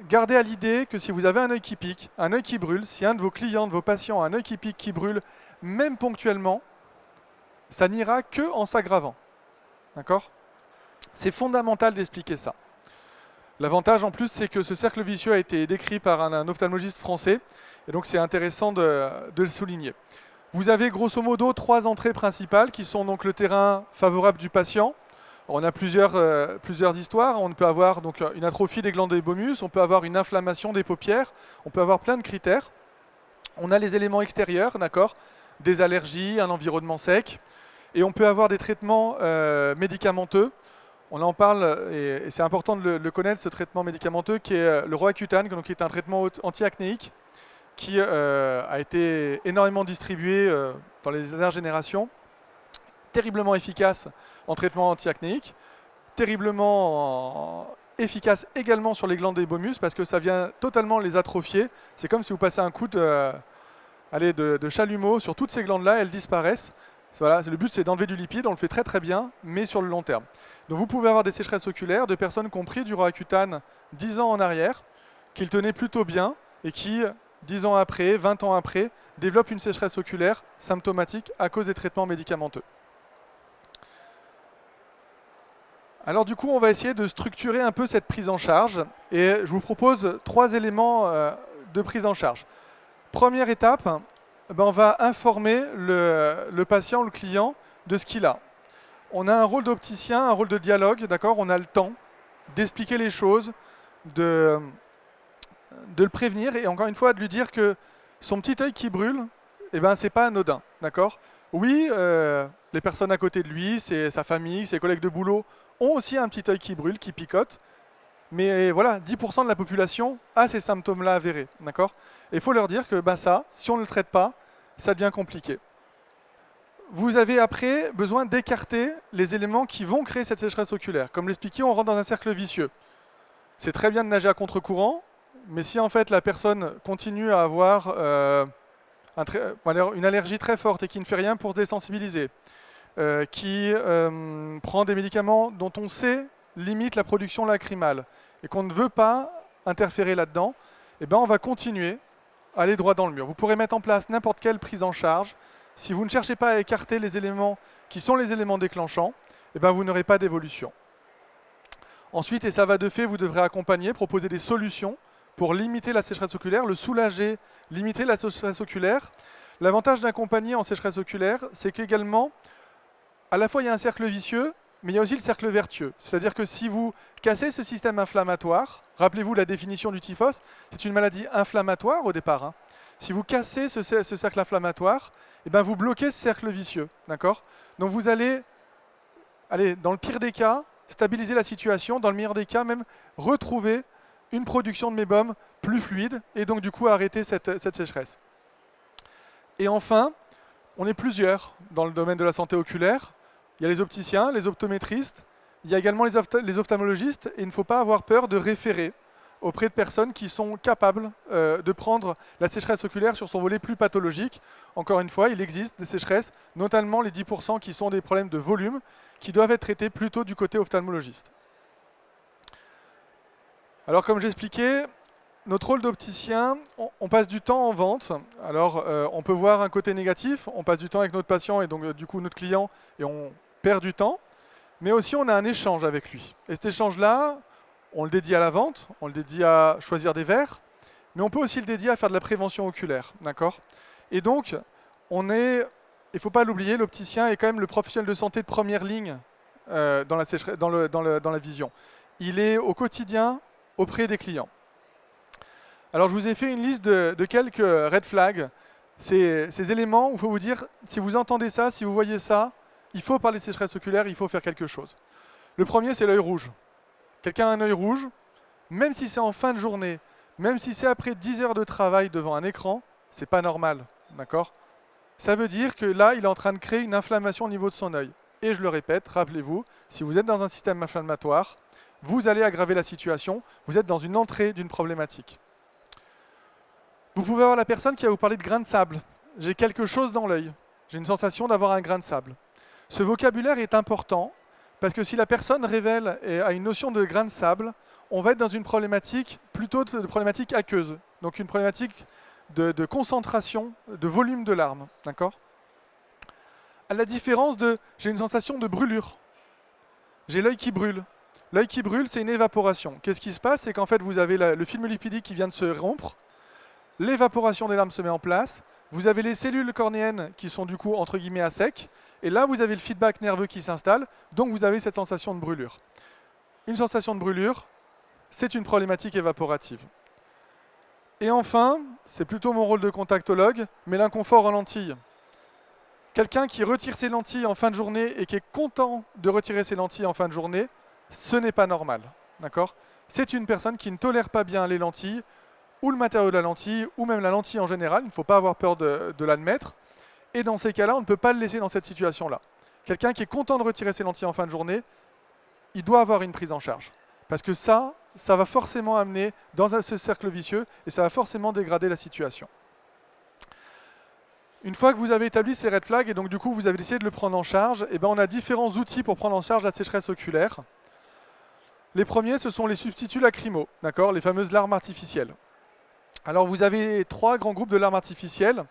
Gardez à l'idée que si vous avez un œil qui pique, un œil qui brûle, si un de vos clients, de vos patients a un œil qui pique, qui brûle, même ponctuellement, ça n'ira que en s'aggravant. D'accord? C'est fondamental d'expliquer ça. L'avantage en plus, c'est que ce cercle vicieux a été décrit par un ophtalmologiste français, et donc c'est intéressant de le souligner. Vous avez grosso modo 3 entrées principales qui sont donc le terrain favorable du patient. On a plusieurs histoires. On peut avoir donc une atrophie des glandes hypomuses, on peut avoir une inflammation des paupières, on peut avoir plein de critères. On a les éléments extérieurs, d'accord, des allergies, un environnement sec, et on peut avoir des traitements médicamenteux. On en parle, et c'est important de le connaître, ce traitement médicamenteux qui est le Roaccutane, qui est un traitement anti-acnéique qui a été énormément distribué dans les dernières générations, terriblement efficace en traitement anti-acnéique, terriblement efficace également sur les glandes hypomuses parce que ça vient totalement les atrophier. C'est comme si vous passez un coup de chalumeau sur toutes ces glandes-là, elles disparaissent. Voilà, le but c'est d'enlever du lipide, on le fait très très bien, mais sur le long terme. Donc vous pouvez avoir des sécheresses oculaires de personnes qui ont pris du Roaccutane 10 ans en arrière, qui le tenaient plutôt bien, et qui, 10 ans après, 20 ans après, développent une sécheresse oculaire symptomatique à cause des traitements médicamenteux. Alors du coup, on va essayer de structurer un peu cette prise en charge, et je vous propose 3 éléments de prise en charge. Première étape, on va informer le patient, le client, de ce qu'il a. On a un rôle d'opticien, un rôle de dialogue, d'accord? On a le temps d'expliquer les choses, de le prévenir et encore une fois de lui dire que son petit œil qui brûle, eh ben, c'est pas anodin, d'accord? Oui, les personnes à côté de lui, sa famille, ses collègues de boulot ont aussi un petit œil qui brûle, qui picote, mais voilà, 10% de la population a ces symptômes-là avérés, d'accord? Et il faut leur dire que ça, si on ne le traite pas, ça devient compliqué. Vous avez après besoin d'écarter les éléments qui vont créer cette sécheresse oculaire. Comme l'expliqué, on rentre dans un cercle vicieux. C'est très bien de nager à contre-courant, mais si en fait la personne continue à avoir une allergie très forte et qui ne fait rien pour se désensibiliser, qui prend des médicaments dont on sait limite la production lacrymale et qu'on ne veut pas interférer là-dedans, eh ben on va continuer à aller droit dans le mur. Vous pourrez mettre en place n'importe quelle prise en charge. Si vous ne cherchez pas à écarter les éléments qui sont les éléments déclenchants, eh ben vous n'aurez pas d'évolution. Ensuite, et ça va de fait, vous devrez accompagner, proposer des solutions pour limiter la sécheresse oculaire, le soulager, limiter la sécheresse oculaire. L'avantage d'accompagner en sécheresse oculaire, c'est qu'également, à la fois il y a un cercle vicieux, mais il y a aussi le cercle vertueux. C'est-à-dire que si vous cassez ce système inflammatoire, rappelez-vous la définition du typhos, c'est une maladie inflammatoire au départ. Si vous cassez ce cercle inflammatoire, eh ben vous bloquez ce cercle vicieux. D'accord? Donc vous allez, dans le pire des cas, stabiliser la situation, dans le meilleur des cas même, retrouver une production de mébum plus fluide et donc du coup arrêter cette sécheresse. Et enfin, On est plusieurs dans le domaine de la santé oculaire. Il y a les opticiens, les optométristes, il y a également les ophtalmologistes, et il ne faut pas avoir peur de référer auprès de personnes qui sont capables de prendre la sécheresse oculaire sur son volet plus pathologique. Encore une fois, il existe des sécheresses, notamment les 10% qui sont des problèmes de volume, qui doivent être traités plutôt du côté ophtalmologiste. Alors comme j'expliquais, notre rôle d'opticien, on passe du temps en vente. Alors on peut voir un côté négatif, on passe du temps avec notre patient et donc du coup notre client et on perd du temps. Mais aussi on a un échange avec lui. Et cet échange-là, on le dédie à la vente, on le dédie à choisir des verres, mais on peut aussi le dédier à faire de la prévention oculaire, d'accord? Et donc, il ne faut pas l'oublier, l'opticien est quand même le professionnel de santé de première ligne dans la vision. Il est au quotidien auprès des clients. Alors, je vous ai fait une liste de quelques red flags, ces éléments où il faut vous dire, si vous entendez ça, si vous voyez ça, il faut parler de sécheresse oculaire, il faut faire quelque chose. Le premier, c'est l'œil rouge. Quelqu'un a un œil rouge, même si c'est en fin de journée, même si c'est après 10 heures de travail devant un écran, c'est pas normal, d'accord? Ça veut dire que là, il est en train de créer une inflammation au niveau de son œil. Et je le répète, rappelez-vous, si vous êtes dans un système inflammatoire, vous allez aggraver la situation, vous êtes dans une entrée d'une problématique. Vous pouvez avoir la personne qui va vous parler de grain de sable. J'ai quelque chose dans l'œil, j'ai une sensation d'avoir un grain de sable. Ce vocabulaire est important, parce que si la personne révèle et a une notion de grain de sable, on va être dans une problématique plutôt de problématique aqueuse, donc une problématique de concentration, de volume de larmes, d'accord? À la différence de j'ai une sensation de brûlure, j'ai l'œil qui brûle. L'œil qui brûle, c'est une évaporation. Qu'est-ce qui se passe? C'est qu'en fait, vous avez le film lipidique qui vient de se rompre, l'évaporation des larmes se met en place, vous avez les cellules cornéennes qui sont du coup entre guillemets à sec, et là vous avez le feedback nerveux qui s'installe, donc vous avez cette sensation de brûlure. Une sensation de brûlure, c'est une problématique évaporative. Et enfin, c'est plutôt mon rôle de contactologue, mais l'inconfort en lentilles. Quelqu'un qui retire ses lentilles en fin de journée et qui est content de retirer ses lentilles en fin de journée, ce n'est pas normal. D'accord? C'est une personne qui ne tolère pas bien les lentilles, ou le matériau de la lentille, ou même la lentille en général. Il ne faut pas avoir peur de l'admettre. Et dans ces cas-là, on ne peut pas le laisser dans cette situation-là. Quelqu'un qui est content de retirer ses lentilles en fin de journée, il doit avoir une prise en charge. Parce que ça va forcément amener dans ce cercle vicieux et ça va forcément dégrader la situation. Une fois que vous avez établi ces red flags et donc du coup vous avez décidé de le prendre en charge, et ben on a différents outils pour prendre en charge la sécheresse oculaire. Les premiers, ce sont les substituts lacrymaux, d'accord, les fameuses larmes artificielles. Alors vous avez 3 grands groupes de larmes artificielles,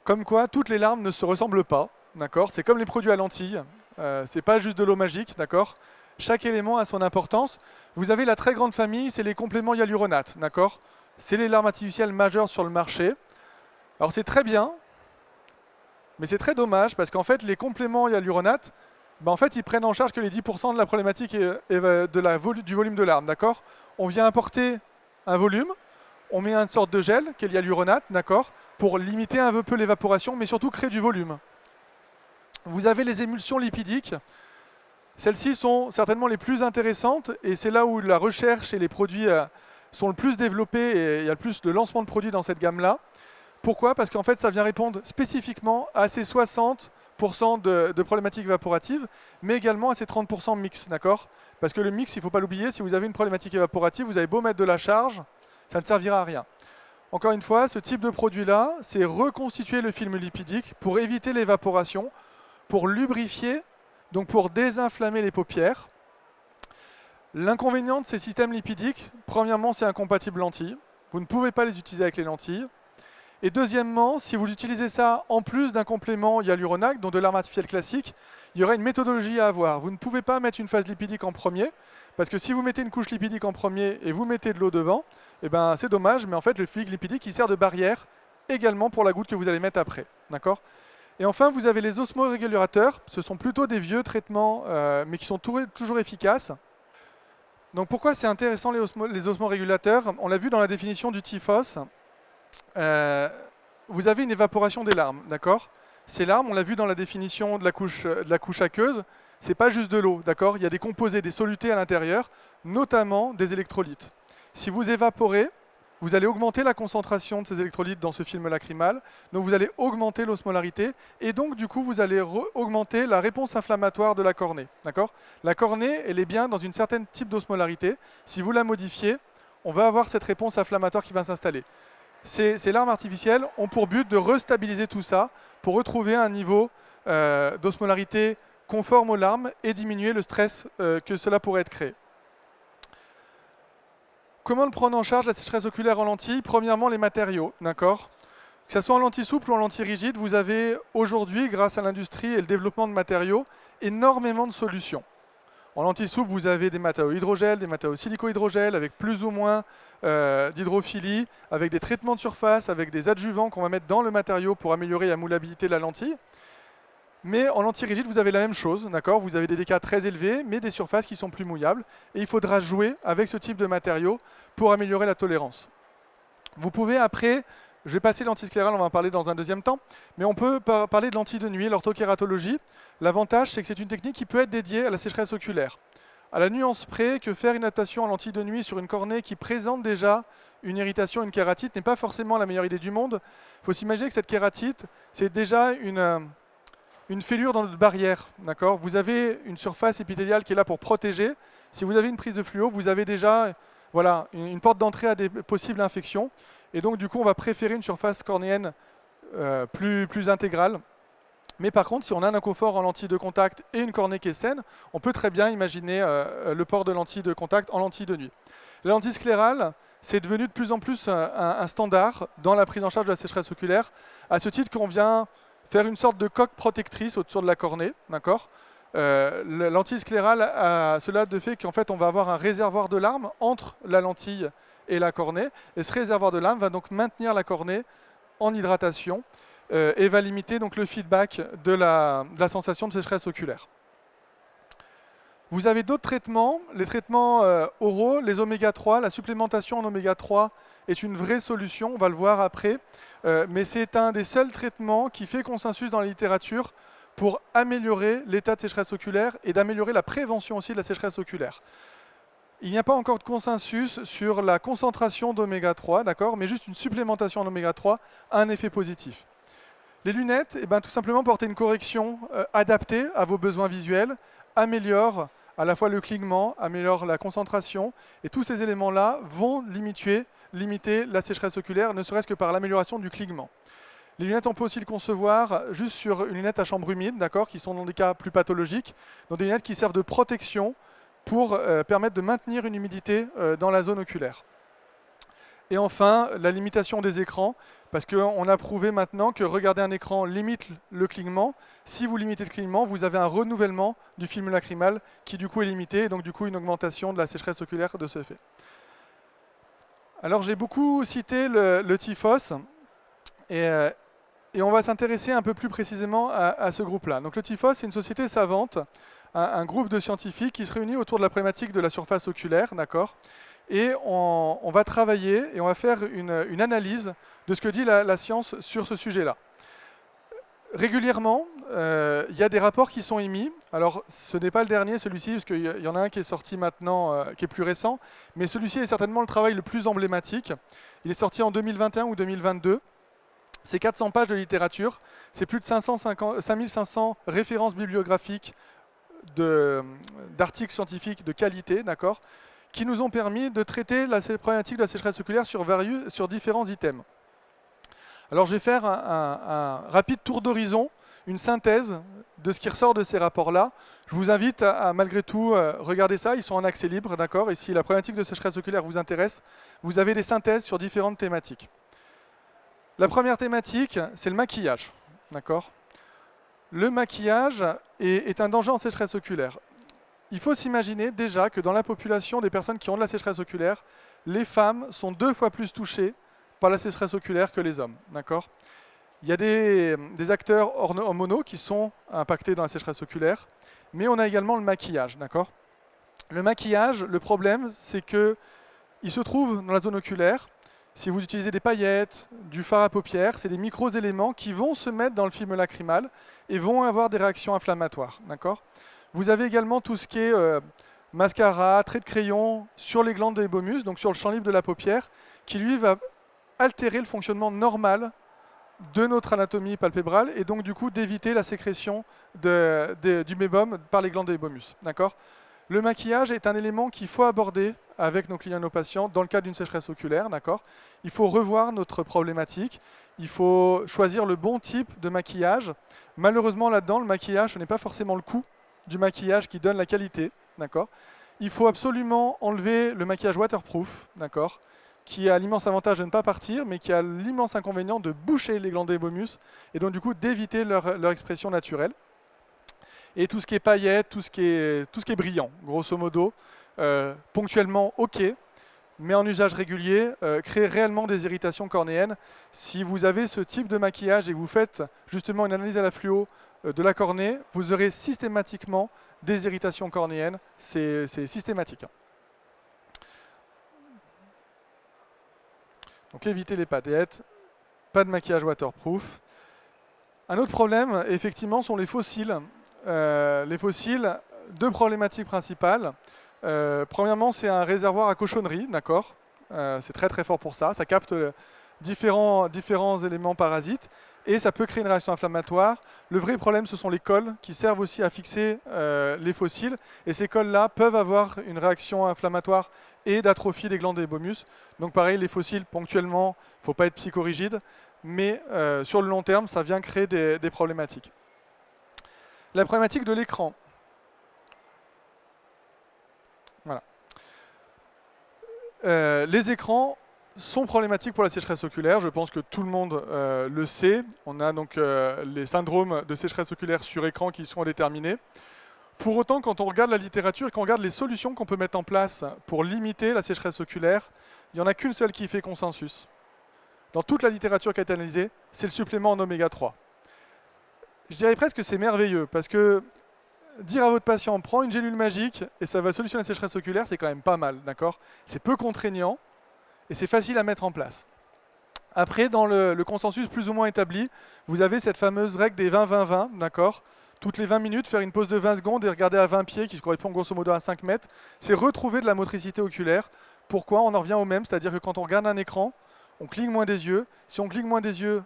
comme quoi toutes les larmes ne se ressemblent pas, d'accord. C'est comme les produits à lentilles, c'est pas juste de l'eau magique, d'accord. Chaque élément a son importance. Vous avez la très grande famille, c'est les compléments hyaluronates, d'accord. C'est les larmes artificielles majeures sur le marché. Alors c'est très bien, mais c'est très dommage parce qu'en fait les compléments hyaluronates, en fait ils prennent en charge que les 10% de la problématique du volume de larmes, d'accord. On vient apporter un volume, on met une sorte de gel, qui est le hyaluronate, d'accord, pour limiter un peu l'évaporation, mais surtout créer du volume. Vous avez les émulsions lipidiques. Celles-ci sont certainement les plus intéressantes, et c'est là où la recherche et les produits sont le plus développés, et il y a le plus de lancement de produits dans cette gamme-là. Pourquoi? Parce qu'en fait, ça vient répondre spécifiquement à ces 60% de problématiques évaporatives, mais également à ces 30% mix, d'accord? Parce que le mix, il ne faut pas l'oublier, si vous avez une problématique évaporative, vous avez beau mettre de la charge, ça ne servira à rien. Encore une fois, ce type de produit-là, c'est reconstituer le film lipidique pour éviter l'évaporation, pour lubrifier, donc pour désinflammer les paupières. L'inconvénient de ces systèmes lipidiques, premièrement, c'est incompatible lentilles. Vous ne pouvez pas les utiliser avec les lentilles. Et deuxièmement, si vous utilisez ça en plus d'un complément hyaluronate, donc de larmes artificielles classique, il y aurait une méthodologie à avoir. Vous ne pouvez pas mettre une phase lipidique en premier, parce que si vous mettez une couche lipidique en premier et vous mettez de l'eau devant, eh ben, c'est dommage, mais en fait le fluide lipidique il sert de barrière également pour la goutte que vous allez mettre après. D'accord ? Et enfin, vous avez les osmorégulateurs. Ce sont plutôt des vieux traitements, mais qui sont toujours efficaces. Donc pourquoi c'est intéressant les osmorégulateurs? On l'a vu dans la définition du TIFOS. Vous avez une évaporation des larmes, d'accord? Ces larmes, on l'a vu dans la définition de la couche aqueuse, c'est pas juste de l'eau, d'accord? Il y a des composés, des solutés à l'intérieur, notamment des électrolytes. Si vous évaporez, vous allez augmenter la concentration de ces électrolytes dans ce film lacrymal, donc vous allez augmenter l'osmolarité, et donc du coup vous allez augmenter la réponse inflammatoire de la cornée. D'accord ? La cornée, elle est bien dans une certaine type d'osmolarité. Si vous la modifiez, on va avoir cette réponse inflammatoire qui va s'installer. Ces larmes artificielles ont pour but de restabiliser tout ça, pour retrouver un niveau d'osmolarité conforme aux larmes et diminuer le stress que cela pourrait être créé. Comment le prendre en charge, la sécheresse oculaire en lentille? Premièrement, les matériaux, d'accord? Que ce soit en lentille souple ou en lentille rigide, vous avez aujourd'hui, grâce à l'industrie et le développement de matériaux, énormément de solutions. En lentille souple, vous avez des matériaux hydrogel, des matériaux silico-hydrogel, avec plus ou moins d'hydrophilie, avec des traitements de surface, avec des adjuvants qu'on va mettre dans le matériau pour améliorer la moulabilité de la lentille. Mais en lentille rigide, vous avez la même chose, d'accord? Vous avez des dégâts très élevés, mais des surfaces qui sont plus mouillables. Et il faudra jouer avec ce type de matériaux pour améliorer la tolérance. Vous pouvez après, je vais passer l'antisclérale, on va en parler dans un deuxième temps, mais on peut parler de lentille de nuit, l'orthokératologie. L'avantage, c'est que c'est une technique qui peut être dédiée à la sécheresse oculaire. À la nuance près que faire une adaptation en lentille de nuit sur une cornée qui présente déjà une irritation, une kératite, n'est pas forcément la meilleure idée du monde. Il faut s'imaginer que cette kératite, c'est déjà une fêlure dans notre barrière, d'accord? Vous avez une surface épithéliale qui est là pour protéger. Si vous avez une prise de fluo, vous avez déjà voilà, une porte d'entrée à des possibles infections. Et donc, du coup, on va préférer une surface cornéenne plus intégrale. Mais par contre, si on a un inconfort en lentille de contact et une cornée qui est saine, on peut très bien imaginer le port de lentilles de contact en lentille de nuit. La lentille sclérale, c'est devenu de plus en plus un standard dans la prise en charge de la sécheresse oculaire, à ce titre qu'on vient faire une sorte de coque protectrice autour de la cornée, d'accord? La lentille sclérale a cela de fait qu'en fait on va avoir un réservoir de larmes entre la lentille et la cornée, et ce réservoir de larmes va donc maintenir la cornée en hydratation et va limiter donc le feedback de la sensation de sécheresse oculaire. Vous avez d'autres traitements, les traitements oraux, les oméga 3, la supplémentation en oméga 3 est une vraie solution, on va le voir après, mais c'est un des seuls traitements qui fait consensus dans la littérature pour améliorer l'état de sécheresse oculaire et d'améliorer la prévention aussi de la sécheresse oculaire. Il n'y a pas encore de consensus sur la concentration d'oméga 3, d'accord, mais juste une supplémentation en oméga 3 a un effet positif. Les lunettes, eh ben, tout simplement porter une correction adaptée à vos besoins visuels, améliore à la fois le clignement, améliore la concentration, et tous ces éléments-là vont limiter la sécheresse oculaire, ne serait-ce que par l'amélioration du clignement. Les lunettes, on peut aussi le concevoir juste sur une lunette à chambre humide, d'accord, qui sont dans des cas plus pathologiques, donc des lunettes qui servent de protection pour permettre de maintenir une humidité dans la zone oculaire. Et enfin, la limitation des écrans, parce qu'on a prouvé maintenant que regarder un écran limite le clignement. Si vous limitez le clignement, vous avez un renouvellement du film lacrymal qui du coup est limité, et donc du coup une augmentation de la sécheresse oculaire de ce fait. Alors j'ai beaucoup cité le TIFOS, et on va s'intéresser un peu plus précisément à ce groupe-là. Donc le TIFOS, c'est une société savante, un groupe de scientifiques qui se réunit autour de la problématique de la surface oculaire, d'accord? Et on va travailler et on va faire une analyse de ce que dit la science sur ce sujet-là. Régulièrement, il y a des rapports qui sont émis. Alors, ce n'est pas le dernier, celui-ci, parce qu'il y en a un qui est sorti maintenant, qui est plus récent. Mais celui-ci est certainement le travail le plus emblématique. Il est sorti en 2021 ou 2022. C'est 400 pages de littérature. C'est plus de 5500 références bibliographiques d'articles scientifiques de qualité, d'accord, qui nous ont permis de traiter la problématique de la sécheresse oculaire sur différents items. Alors je vais faire un rapide tour d'horizon, une synthèse de ce qui ressort de ces rapports-là. Je vous invite à malgré tout regarder ça, ils sont en accès libre, d'accord, et si la problématique de sécheresse oculaire vous intéresse, vous avez des synthèses sur différentes thématiques. La première thématique, c'est le maquillage, d'accord. Le maquillage est un danger en sécheresse oculaire. Il faut s'imaginer déjà que dans la population des personnes qui ont de la sécheresse oculaire, les femmes sont 2 fois plus touchées par la sécheresse oculaire que les hommes. D'accord ? Il y a des acteurs hormonaux qui sont impactés dans la sécheresse oculaire, mais on a également le maquillage. D'accord ? Le maquillage, le problème, c'est qu'il se trouve dans la zone oculaire. Si vous utilisez des paillettes, du fard à paupières, c'est des micro-éléments qui vont se mettre dans le film lacrymal et vont avoir des réactions inflammatoires. D'accord ? Vous avez également tout ce qui est mascara, trait de crayon sur les glandes des hypomuses, donc sur le champ libre de la paupière, qui lui va altérer le fonctionnement normal de notre anatomie palpébrale et donc du coup d'éviter la sécrétion du mébum par les glandes de Hébomus. D'accord ? Le maquillage est un élément qu'il faut aborder avec nos clients et nos patients dans le cadre d'une sécheresse oculaire. D'accord ? Il faut revoir notre problématique, il faut choisir le bon type de maquillage. Malheureusement là-dedans, le maquillage, ce n'est pas forcément le coût du maquillage qui donne la qualité. D'accord ? Il faut absolument enlever le maquillage waterproof, d'accord, qui a l'immense avantage de ne pas partir, mais qui a l'immense inconvénient de boucher les glandes d'Hébomus et donc du coup d'éviter leur expression naturelle. Et tout ce qui est paillettes, tout ce qui est brillant, grosso modo, ponctuellement ok, mais en usage régulier, crée réellement des irritations cornéennes. Si vous avez ce type de maquillage et que vous faites justement une analyse à la fluo de la cornée, vous aurez systématiquement des irritations cornéennes, c'est systématique. Donc évitez les paillettes, pas de maquillage waterproof. Un autre problème, effectivement, sont les fossiles. Les fossiles, deux problématiques principales. Premièrement, c'est un réservoir à cochonnerie, d'accord. C'est très très fort pour ça. Ça capte différents éléments parasites et ça peut créer une réaction inflammatoire. Le vrai problème, ce sont les cols qui servent aussi à fixer les fossiles. Et ces cols-là peuvent avoir une réaction inflammatoire et d'atrophie des glandes d'Hébomus. Donc pareil, les fossiles, ponctuellement, il ne faut pas être psychorigide, mais sur le long terme, ça vient créer des problématiques. La problématique de l'écran. Voilà. Les écrans sont problématiques pour la sécheresse oculaire. Je pense que tout le monde le sait. On a donc les syndromes de sécheresse oculaire sur écran qui sont déterminés. Pour autant, quand on regarde la littérature et qu'on regarde les solutions qu'on peut mettre en place pour limiter la sécheresse oculaire, il n'y en a qu'une seule qui fait consensus. Dans toute la littérature qui a été analysée, c'est le supplément en oméga 3. Je dirais presque que c'est merveilleux, parce que dire à votre patient, prends une gélule magique et ça va solutionner la sécheresse oculaire, c'est quand même pas mal, d'accord ? C'est peu contraignant et c'est facile à mettre en place. Après, dans le consensus plus ou moins établi, vous avez cette fameuse règle des 20-20-20, d'accord ? Toutes les 20 minutes, faire une pause de 20 secondes et regarder à 20 pieds, qui correspond grosso modo à 5 mètres, c'est retrouver de la motricité oculaire. Pourquoi ? On en revient au même, c'est-à-dire que quand on regarde un écran, on cligne moins des yeux. Si on cligne moins des yeux,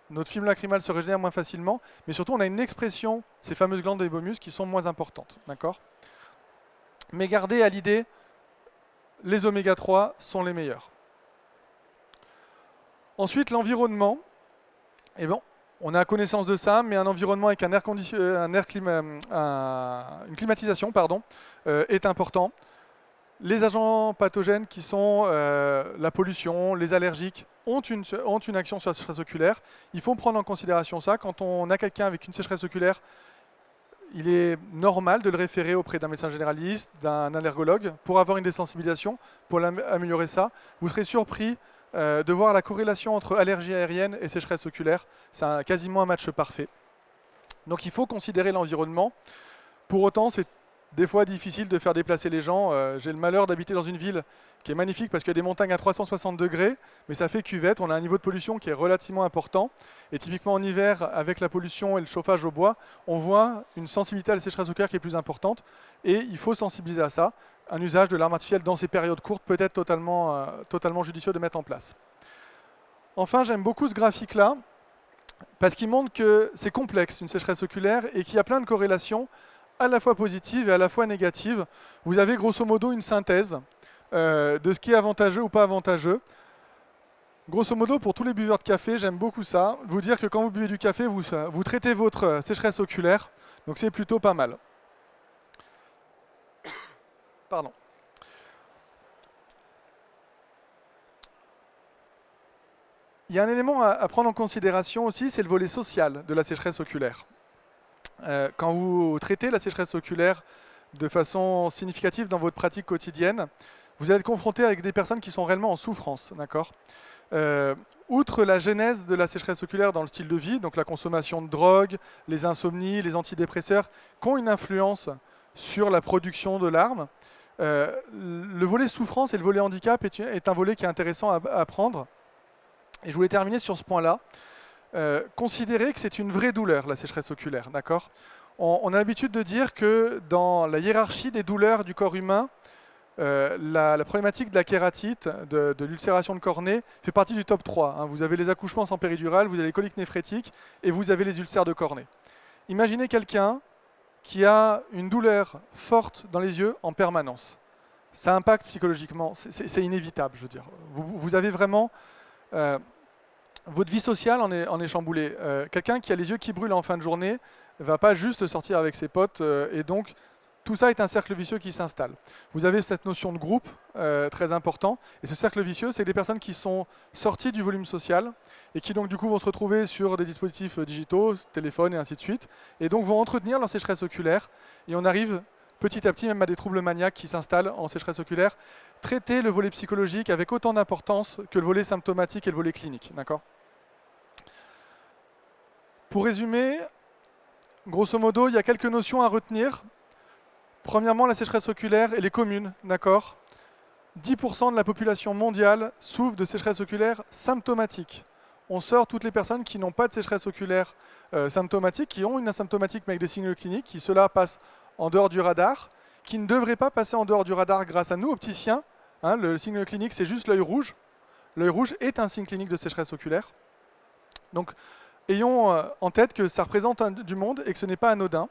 notre film lacrymal se régénère moins facilement, mais surtout on a une expression, ces fameuses glandes d'Hébomus, qui sont moins importantes. D'accord ? Mais gardez à l'idée, les oméga 3 sont les meilleurs. Ensuite, l'environnement. Eh bon, on a connaissance de ça, mais un environnement avec une climatisation est important. Les agents pathogènes qui sont la pollution, les allergiques, ont une action sur la sécheresse oculaire. Il faut prendre en considération ça. Quand on a quelqu'un avec une sécheresse oculaire, il est normal de le référer auprès d'un médecin généraliste, d'un allergologue, pour avoir une désensibilisation, pour améliorer ça. Vous serez surpris de voir la corrélation entre allergie aérienne et sécheresse oculaire. C'est quasiment un match parfait. Donc il faut considérer l'environnement. Pour autant, c'est des fois difficile de faire déplacer les gens. J'ai le malheur d'habiter dans une ville qui est magnifique parce qu'il y a des montagnes à 360 degrés, mais ça fait cuvette. On a un niveau de pollution qui est relativement important. Et typiquement en hiver, avec la pollution et le chauffage au bois, on voit une sensibilité à la sécheresse oculaire qui est plus importante. Et il faut sensibiliser à ça. Un usage de l'arme artificielle dans ces périodes courtes peut être totalement judicieux de mettre en place. Enfin, j'aime beaucoup ce graphique-là parce qu'il montre que c'est complexe, une sécheresse oculaire, et qu'il y a plein de corrélations à la fois positives et à la fois négatives. Vous avez grosso modo une synthèse de ce qui est avantageux ou pas avantageux. Grosso modo, pour tous les buveurs de café, j'aime beaucoup ça. Vous dire que quand vous buvez du café, vous traitez votre sécheresse oculaire. Donc c'est plutôt pas mal. Pardon. Il y a un élément à prendre en considération aussi, c'est le volet social de la sécheresse oculaire. Quand vous traitez la sécheresse oculaire de façon significative dans votre pratique quotidienne, vous allez être confronté avec des personnes qui sont réellement en souffrance, d'accord ? Outre la genèse de la sécheresse oculaire dans le style de vie, donc la consommation de drogue, les insomnies, les antidépresseurs, qui ont une influence sur la production de larmes, le volet souffrance et le volet handicap est un volet qui est intéressant à prendre. Et je voulais terminer sur ce point-là. Considérez que c'est une vraie douleur, la sécheresse oculaire, d'accord ? On a l'habitude de dire que dans la hiérarchie des douleurs du corps humain, La problématique de la kératite, de l'ulcération de cornée, fait partie du top 3. Hein. Vous avez les accouchements sans péridurale, vous avez les coliques néphrétiques et vous avez les ulcères de cornée. Imaginez quelqu'un qui a une douleur forte dans les yeux en permanence. Ça impacte psychologiquement, c'est inévitable, je veux dire. Vous avez vraiment... votre vie sociale en est chamboulée. Quelqu'un qui a les yeux qui brûlent en fin de journée ne va pas juste sortir avec ses potes et donc tout ça est un cercle vicieux qui s'installe. Vous avez cette notion de groupe très important et ce cercle vicieux, c'est des personnes qui sont sorties du volume social et qui donc du coup vont se retrouver sur des dispositifs digitaux, téléphones et ainsi de suite et donc vont entretenir leur sécheresse oculaire et on arrive petit à petit même à des troubles maniaques qui s'installent en sécheresse oculaire. Traiter le volet psychologique avec autant d'importance que le volet symptomatique et le volet clinique. D'accord ? Pour résumer, grosso modo, il y a quelques notions à retenir. Premièrement, la sécheresse oculaire, elle est commune, d'accord ? 10% de la population mondiale souffre de sécheresse oculaire symptomatique. On sort toutes les personnes qui n'ont pas de sécheresse oculaire symptomatique, qui ont une asymptomatique mais avec des signaux cliniques, qui cela passe en dehors du radar, qui ne devraient pas passer en dehors du radar grâce à nous, opticiens. Hein, le signe clinique, c'est juste l'œil rouge. L'œil rouge est un signe clinique de sécheresse oculaire. Donc, ayons en tête que ça représente du monde et que ce n'est pas anodin.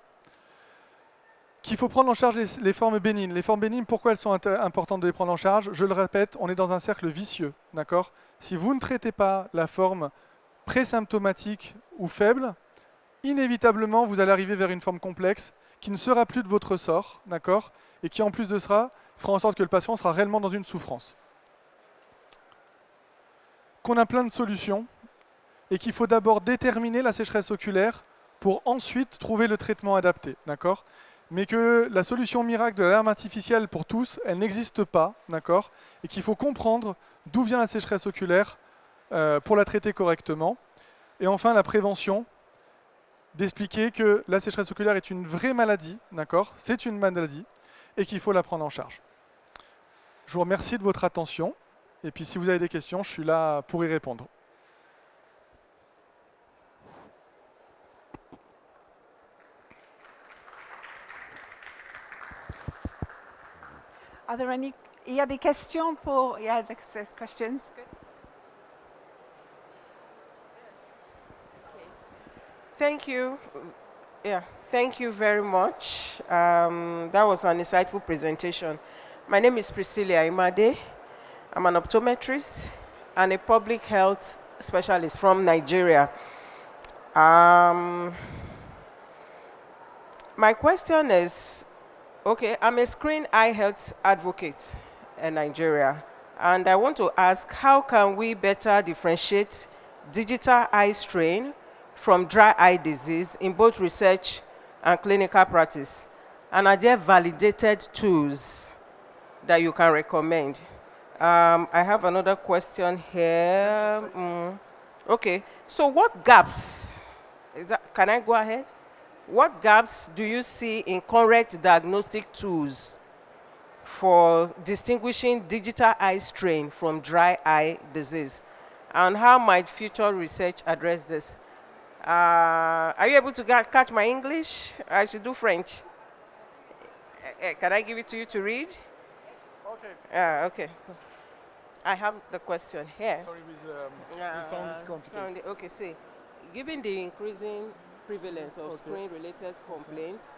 Qu'il faut prendre en charge les formes bénignes. Les formes bénignes, pourquoi elles sont importantes de les prendre en charge? Je le répète, on est dans un cercle vicieux. D'accord? Si vous ne traitez pas la forme présymptomatique ou faible, inévitablement, vous allez arriver vers une forme complexe qui ne sera plus de votre ressort, d'accord? Et qui, en plus de cela, fera en sorte que le patient sera réellement dans une souffrance. Qu'on a plein de solutions et qu'il faut d'abord déterminer la sécheresse oculaire pour ensuite trouver le traitement adapté, d'accord? Mais que la solution miracle de l'alarme artificielle pour tous, elle n'existe pas, d'accord? Et qu'il faut comprendre d'où vient la sécheresse oculaire pour la traiter correctement. Et enfin, la prévention, d'expliquer que la sécheresse oculaire est une vraie maladie, d'accord? C'est une maladie et qu'il faut la prendre en charge. Je vous remercie de votre attention et puis si vous avez des questions, je suis là pour y répondre. Il y a des questions pour... Yeah, there's questions. Good. Thank you. Yeah, thank you very much. That was an insightful presentation. My name is Priscilla Imade. I'm an optometrist and a public health specialist from Nigeria. My question is, okay, I'm a screen eye health advocate in Nigeria, and I want to ask, how can we better differentiate digital eye strain from dry eye disease in both research and clinical practice? And are there validated tools that you can recommend? I have another question here. Okay, so what gaps, can I go ahead? What gaps do you see in current diagnostic tools for distinguishing digital eye strain from dry eye disease? And how might future research address this? Are you able to catch my English? I should do French. Can I give it to you to read? Okay. Okay. I have the question here. Sorry, the sound is complicated. Okay, see, given the increasing prevalence of screen-related complaints,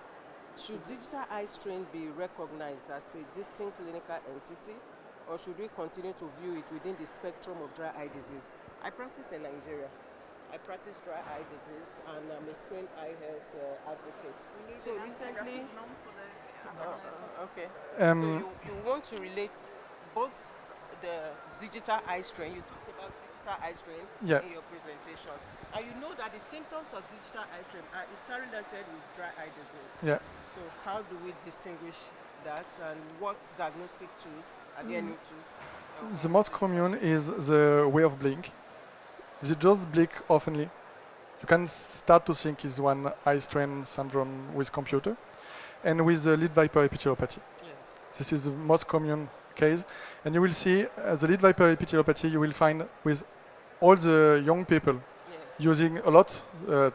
should digital eye strain be recognized as a distinct clinical entity, or should we continue to view it within the spectrum of dry eye disease? I practice in Nigeria. I practice dry eye disease, and I'm a screen eye health advocate. So recently, okay. So you want to relate both the digital eye strain, you talked about digital eye strain in your presentation, and you know that the symptoms of digital eye strain are interrelated with dry eye disease. Yeah. So how do we distinguish that, and what diagnostic tools, are there any tools? The most common is the way of blink. If you just blink oftenly, you can start to think it's one eye strain syndrome with computer, and with the lead viper epithelopathy. Yes. This is the most common case, and you will see the lead viper epithelopathy you will find with all the young people using a lot the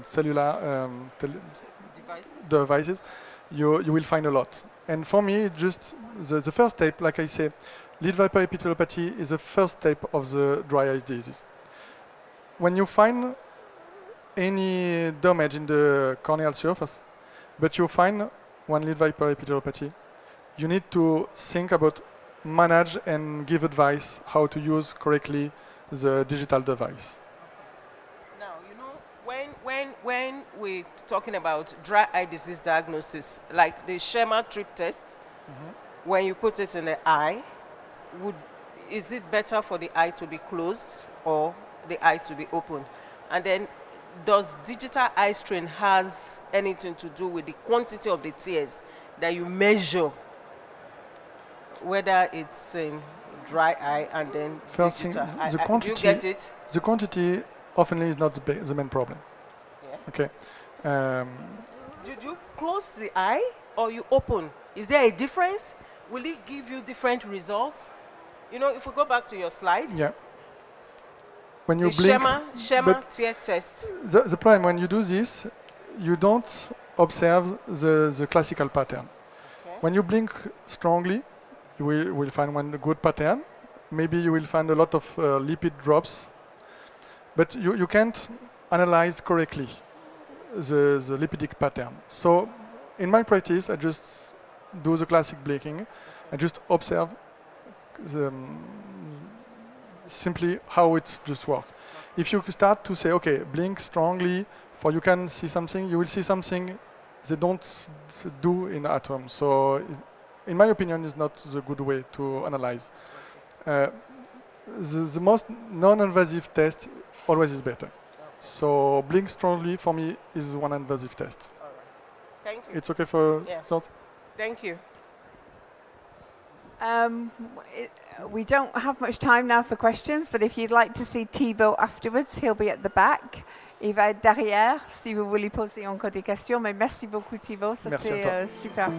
cellular devices. You will find a lot, And for me, just the first step, like I say, lead viper epithelopathy is the first step of the dry eye disease. When you find any damage in the corneal surface, but you find one lead viper epithelopathy, you need to think about manage and give advice how to use correctly the digital device. Now, you know, when we're talking about dry eye disease diagnosis, like the Schema trip test, when you put it in the eye, is it better for the eye to be closed or the eye to be opened? And then, does digital eye strain has anything to do with the quantity of the tears that you measure, whether it's in dry eye and then First thing, digital? the Do you quantity, get it? the quantity often is not the main problem. Yeah. Okay. Did you close the eye or you open? Is there a difference? Will it give you different results? You know, if we go back to your slide, Yeah. When you the blink, Schema but tear test. the problem when you do this, you don't observe the classical pattern. Okay. When you blink strongly, you will find one good pattern. Maybe you will find a lot of lipid drops, but you can't analyze correctly the lipidic pattern. So in my practice, I just do the classic blinking. I just observe simply how it just works. If you start to say, okay, blink strongly, for you can see something, you will see something they don't do in at home. So in my opinion, is not the good way to analyze. The most non-invasive test always is better. So blink strongly for me is one invasive test. All right. Thank you. It's okay for Yeah. thoughts? Thank you. We don't have much time now for questions, but if you'd like to see Thibaut afterwards, he'll be at the back. Il va être derrière si vous voulez poser encore des questions. Mais merci beaucoup Thibaut, Merci à toi. c'était super.